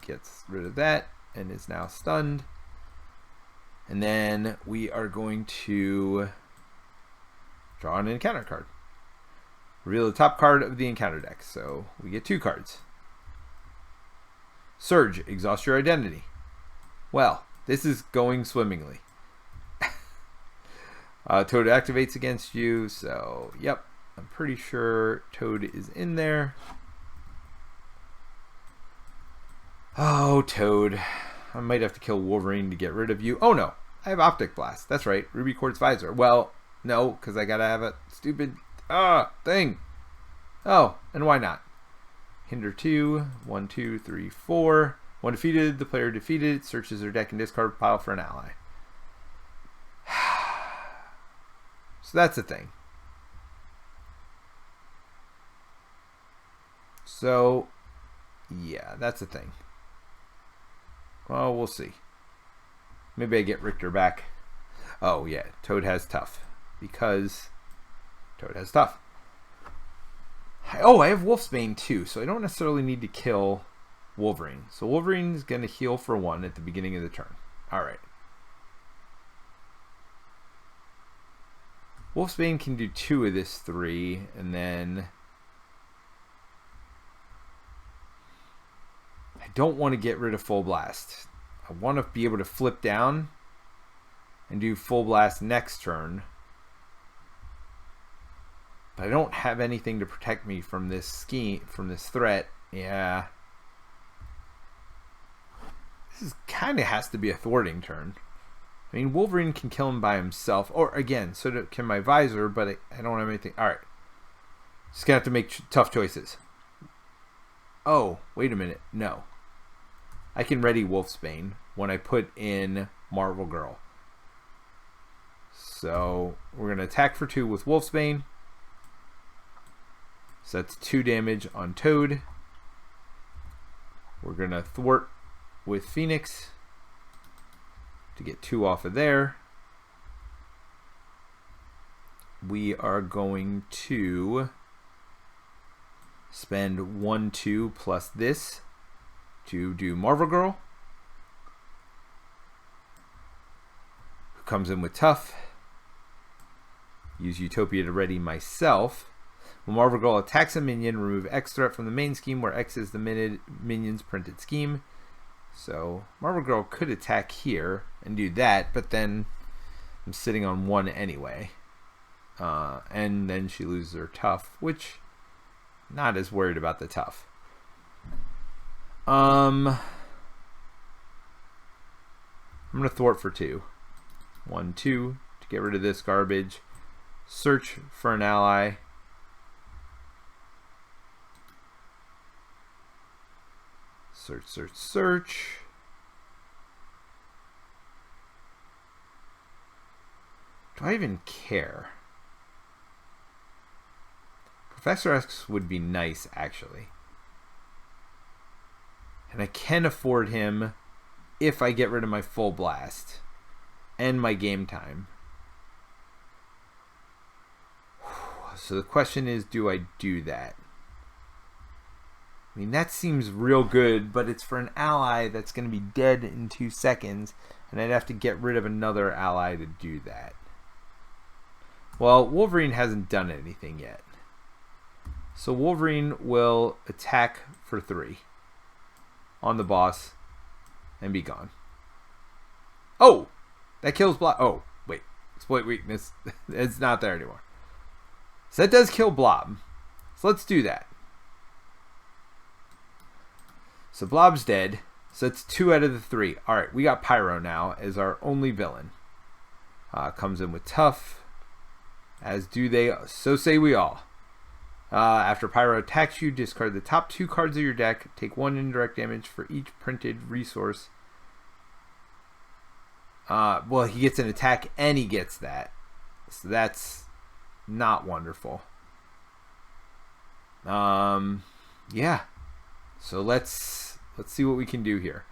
gets rid of that and is now stunned. And then we are going to draw an encounter card. Reveal the top card of the encounter deck. So we get 2 cards. Surge, exhaust your identity. Well, this is going swimmingly. Toad activates against you, so yep, I'm pretty sure Toad is in there. Oh, Toad. I might have to kill Wolverine to get rid of you. Oh no, I have Optic Blast. That's right, Ruby Quartz Visor. Well, no, because I gotta have a stupid thing. Oh, and why not? Hinder 2, 1, 2, 3, 4. When defeated, the player defeated searches their deck and discard pile for an ally. So that's the thing. So, yeah, that's the thing. Well, we'll see. Maybe I get Richter back. Oh, yeah, Toad has tough. Because Toad has tough. Oh, I have Wolfsbane too, so I don't necessarily need to kill Wolverine. So Wolverine is going to heal for 1 at the beginning of the turn. Alright. Wolfsbane can do 2 of this 3, and then I don't want to get rid of Full Blast. I want to be able to flip down and do Full Blast next turn. But I don't have anything to protect me from this from this threat. Yeah. This kind of has to be a thwarting turn. I mean, Wolverine can kill him by himself. Or, again, so can my Visor, but I don't have anything. Alright. Just going to have to make tough choices. Oh, wait a minute. No. I can ready Wolfsbane when I put in Marvel Girl. So, we're going to attack for 2 with Wolfsbane. So that's 2 damage on Toad. We're going to thwart with Phoenix to get 2 off of there. We are going to spend 1, 2 plus this to do Marvel Girl, who comes in with Tough. Use Utopia to ready myself. When Marvel Girl attacks a minion, remove X threat from the main scheme, where X is the minion's printed scheme. So Marvel Girl could attack here and do that, but then I'm sitting on 1 anyway. And then she loses her Tough, which not as worried about the Tough. I'm gonna thwart for 2. 1, 2 to get rid of this garbage. Search for an ally. Search, search, search. Do I even care? Professor X would be nice, actually. And I can afford him if I get rid of my full blast and my game time. So the question is, do I do that? I mean, that seems real good, but it's for an ally that's going to be dead in 2 seconds, and I'd have to get rid of another ally to do that. Well, Wolverine hasn't done anything yet. So Wolverine will attack for 3 on the boss and be gone. Oh! That kills Blob. Oh, wait. Exploit weakness. It's not there anymore. So that does kill Blob. So let's do that. So Blob's dead. So it's 2 out of the 3. Alright, we got Pyro now as our only villain. Comes in with Tough. As do they. So say we all. After Pyro attacks you, discard the top 2 cards of your deck. Take 1 indirect damage for each printed resource. Well, he gets an attack and he gets that. So that's not wonderful. Yeah. So let's see what we can do here.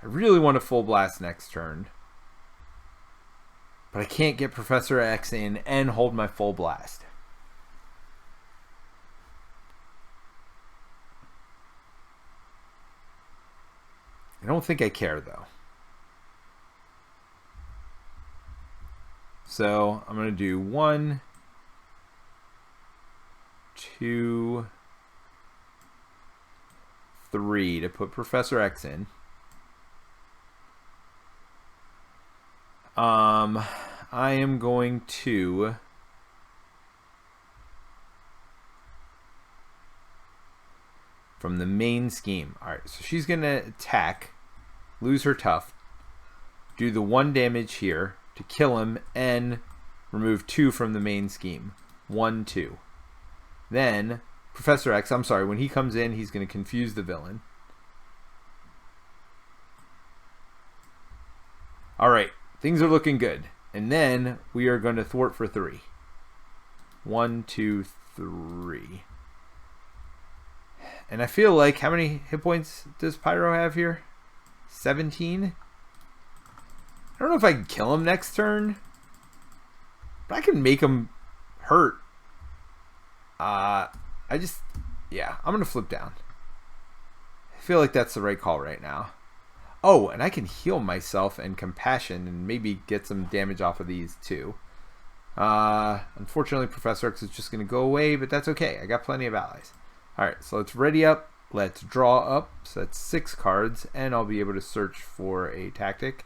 I really want a full blast next turn. But I can't get Professor X in and hold my full blast. I don't think I care, though. So I'm going to do 1, 2, 3 to put Professor X in. I am going to from the main scheme. Alright, so she's going to attack, lose her Tough, do the 1 damage here to kill him, and remove 2 from the main scheme. 1, 2. Then, Professor X, I'm sorry, when he comes in, he's going to confuse the villain. Alright, things are looking good. And then, we are going to thwart for 3. 1, 2, 3. And I feel like, how many hit points does Pyro have here? 17? I don't know if I can kill him next turn, but I can make him hurt. Yeah, I'm going to flip down. I feel like that's the right call right now. Oh, and I can heal myself and Compassion and maybe get some damage off of these too. Unfortunately, Professor X is just going to go away, but that's okay. I got plenty of allies. Alright, so let's ready up. Let's draw up. So that's 6 cards, and I'll be able to search for a tactic,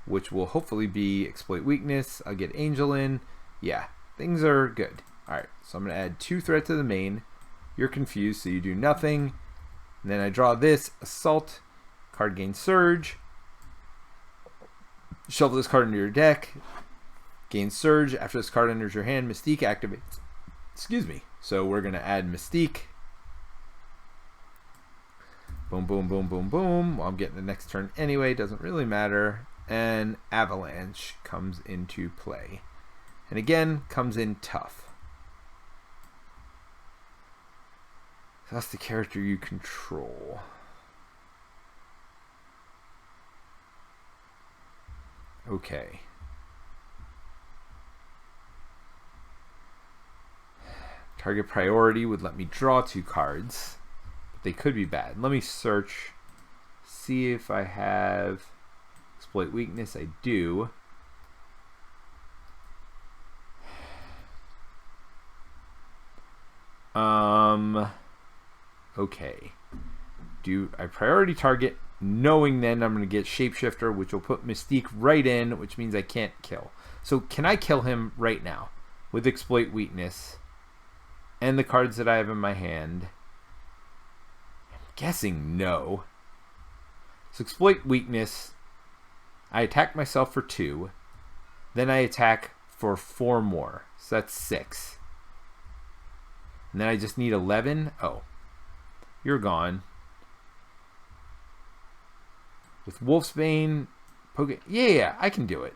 which will hopefully be Exploit Weakness. I'll get Angel in. Yeah, things are good. Alright, so I'm going to add 2 threat to the main. You're confused, so you do nothing. And then I draw this, Assault. Card gains Surge. Shuffle this card into your deck. Gain Surge. After this card enters your hand, Mystique activates. Excuse me. So we're going to add Mystique. Boom, boom, boom, boom, boom. Well, I'm getting the next turn anyway. Doesn't really matter. And Avalanche comes into play. And again, comes in Tough. So that's the character you control. Okay. Target priority would let me draw 2 cards. But they could be bad. Let me search. See if I have exploit weakness. I do. Okay. Do I priority target, knowing then I'm going to get Shapeshifter, which will put Mystique right in, which means I can't kill. So can I kill him right now with exploit weakness and the cards that I have in my hand? I'm guessing no. So exploit weakness, I attack myself for 2, then I attack for 4 more, so that's 6. And then I just need 11. Oh, you're gone. With Wolfsbane, yeah, I can do it.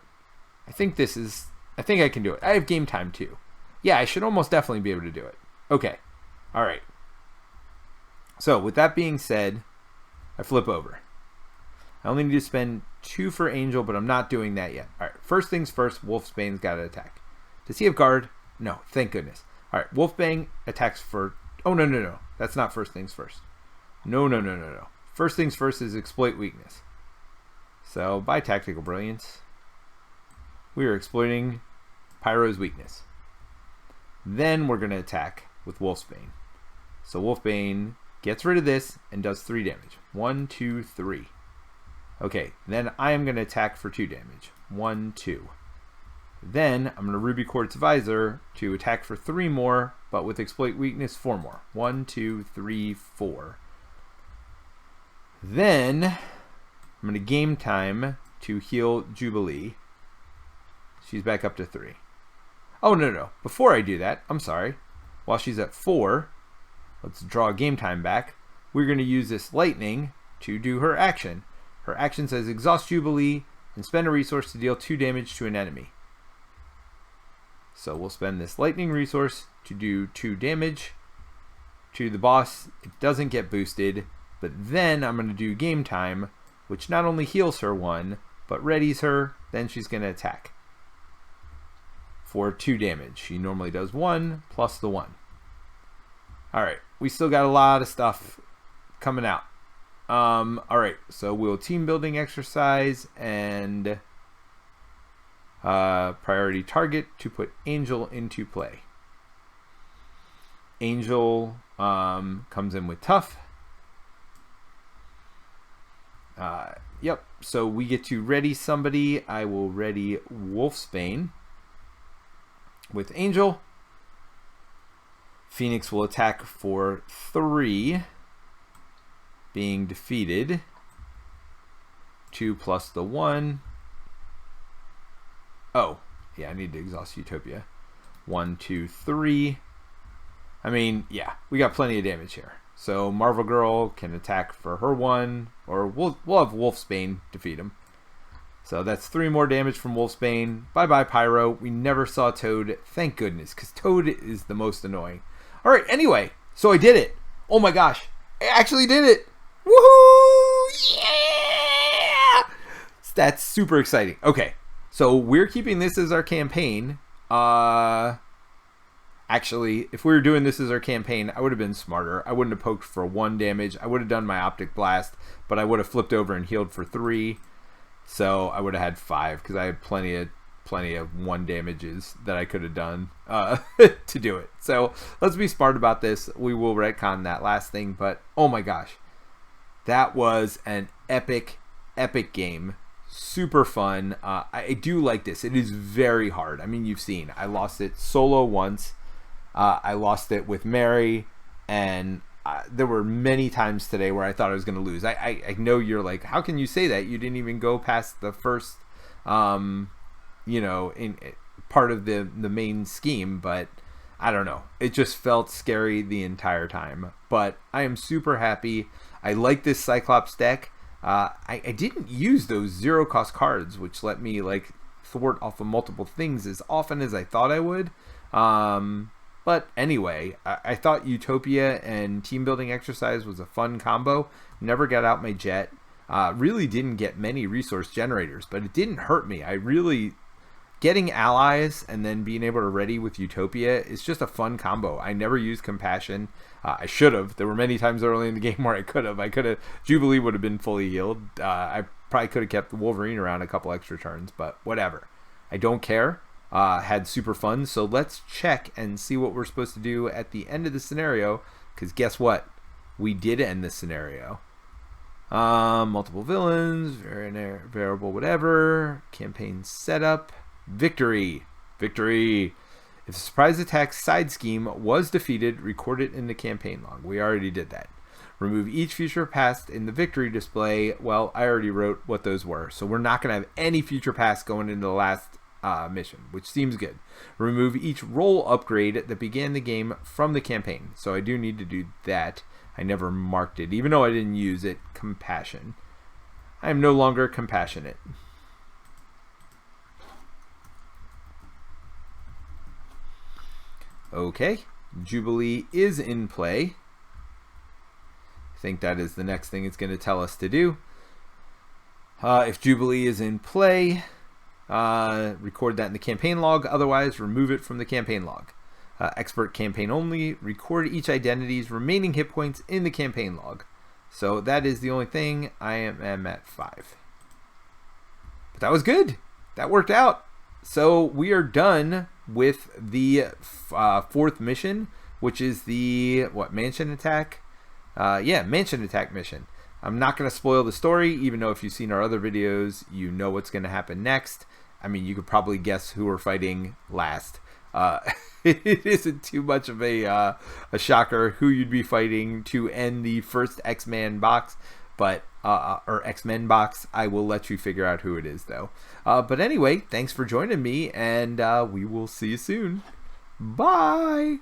I think I can do it. I have game time too. Yeah, I should almost definitely be able to do it. Okay, all right. So with that being said, I flip over. I only need to spend 2 for Angel, but I'm not doing that yet. All right, first things first, Wolfsbane's got to attack. Does he have guard? No, thank goodness. All right, Wolfbane attacks for... Oh, no. That's not first things first. No. First things first is exploit weakness. So, by Tactical Brilliance, we are exploiting Pyro's weakness. Then we're going to attack with Wolfsbane. So Wolfbane gets rid of this and does 3 damage. 1, 2, 3. Okay, then I am going to attack for 2 damage. 1, 2. Then I'm going to Ruby Quartz Visor to attack for 3 more, but with exploit weakness 4 more. 1, 2, 3, 4. Then I'm going to game time to heal Jubilee. She's back up to 3. Oh, no. Before I do that, I'm sorry. While she's at 4, let's draw game time back. We're going to use this lightning to do her action. Her action says exhaust Jubilee and spend a resource to deal 2 damage to an enemy. So we'll spend this lightning resource to do 2 damage to the boss. It doesn't get boosted, but then I'm going to do game time, which not only heals her 1, but readies her. Then she's going to attack for 2 damage. She normally does 1 plus the 1. Alright, we still got a lot of stuff coming out. Alright, so we'll team building exercise and priority target to put Angel into play. Angel comes in with tough. Yep, so we get to ready somebody. I will ready Wolfsbane with Angel. Phoenix will attack for 3, being defeated. 2 plus the 1. Oh, yeah, I need to exhaust Utopia. 1, 2, 3. I mean, yeah, we got plenty of damage here. So Marvel Girl can attack for her 1, or we'll have Wolfsbane defeat him. So that's 3 more damage from Wolfsbane. Bye-bye, Pyro. We never saw Toad. Thank goodness, because Toad is the most annoying. All right, anyway, so I did it. Oh my gosh, I actually did it. Woohoo! Yeah! That's super exciting. Okay, so we're keeping this as our campaign. Actually, if we were doing this as our campaign, I would have been smarter. I wouldn't have poked for 1 damage. I would have done my Optic Blast, but I would have flipped over and healed for 3. So I would have had 5 because I had plenty of 1 damages that I could have done to do it. So let's be smart about this. We will retcon that last thing, but oh my gosh, that was an epic game. Super fun. I do like this. It is very hard. I mean, you've seen I lost it solo once. I lost it with Mary, and there were many times today where I thought I was going to lose. I know you're like, how can you say that? You didn't even go past the first in part of the main scheme, but I don't know. It just felt scary the entire time. But I am super happy. I like this Cyclops deck. I didn't use those 0 cost cards, which let me like thwart off of multiple things as often as I thought I would. But anyway, I thought Utopia and team building exercise was a fun combo. Never got out my jet. Really didn't get many resource generators, but it didn't hurt me. Getting allies and then being able to ready with Utopia is just a fun combo. I never used Compassion. I should have. There were many times early in the game where I could have. Jubilee would have been fully healed. I probably could have kept Wolverine around a couple extra turns, but whatever. I don't care. Had super fun. So let's check and see what we're supposed to do at the end of the scenario, because guess what? We did end the scenario. Multiple villains, variable whatever, campaign setup, victory. If the surprise attack side scheme was defeated, record it in the campaign log. We already did that. Remove each future past in the victory display. Well, I already wrote what those were, so we're not going to have any future past going into the last mission, which seems good. Remove each role upgrade that began the game from the campaign. So I do need to do that. I never marked it, even though I didn't use it. Compassion. I am no longer compassionate. Okay, Jubilee is in play. I think that is the next thing it's going to tell us to do. If Jubilee is in play, record that in the campaign log. Otherwise, remove it from the campaign log. Expert campaign only. Record each identity's remaining hit points in the campaign log. So that is the only thing. I am at 5. But that was good. That worked out. So we are done with the 4th mission, which is the mansion attack. Mansion attack mission. I'm not going to spoil the story, even though if you've seen our other videos, you know what's going to happen next. I mean, you could probably guess who we're fighting last. It isn't too much of a shocker who you'd be fighting to end the first X-Men box, but or X-Men box. I will let you figure out who it is, though. But anyway, thanks for joining me, and we will see you soon. Bye.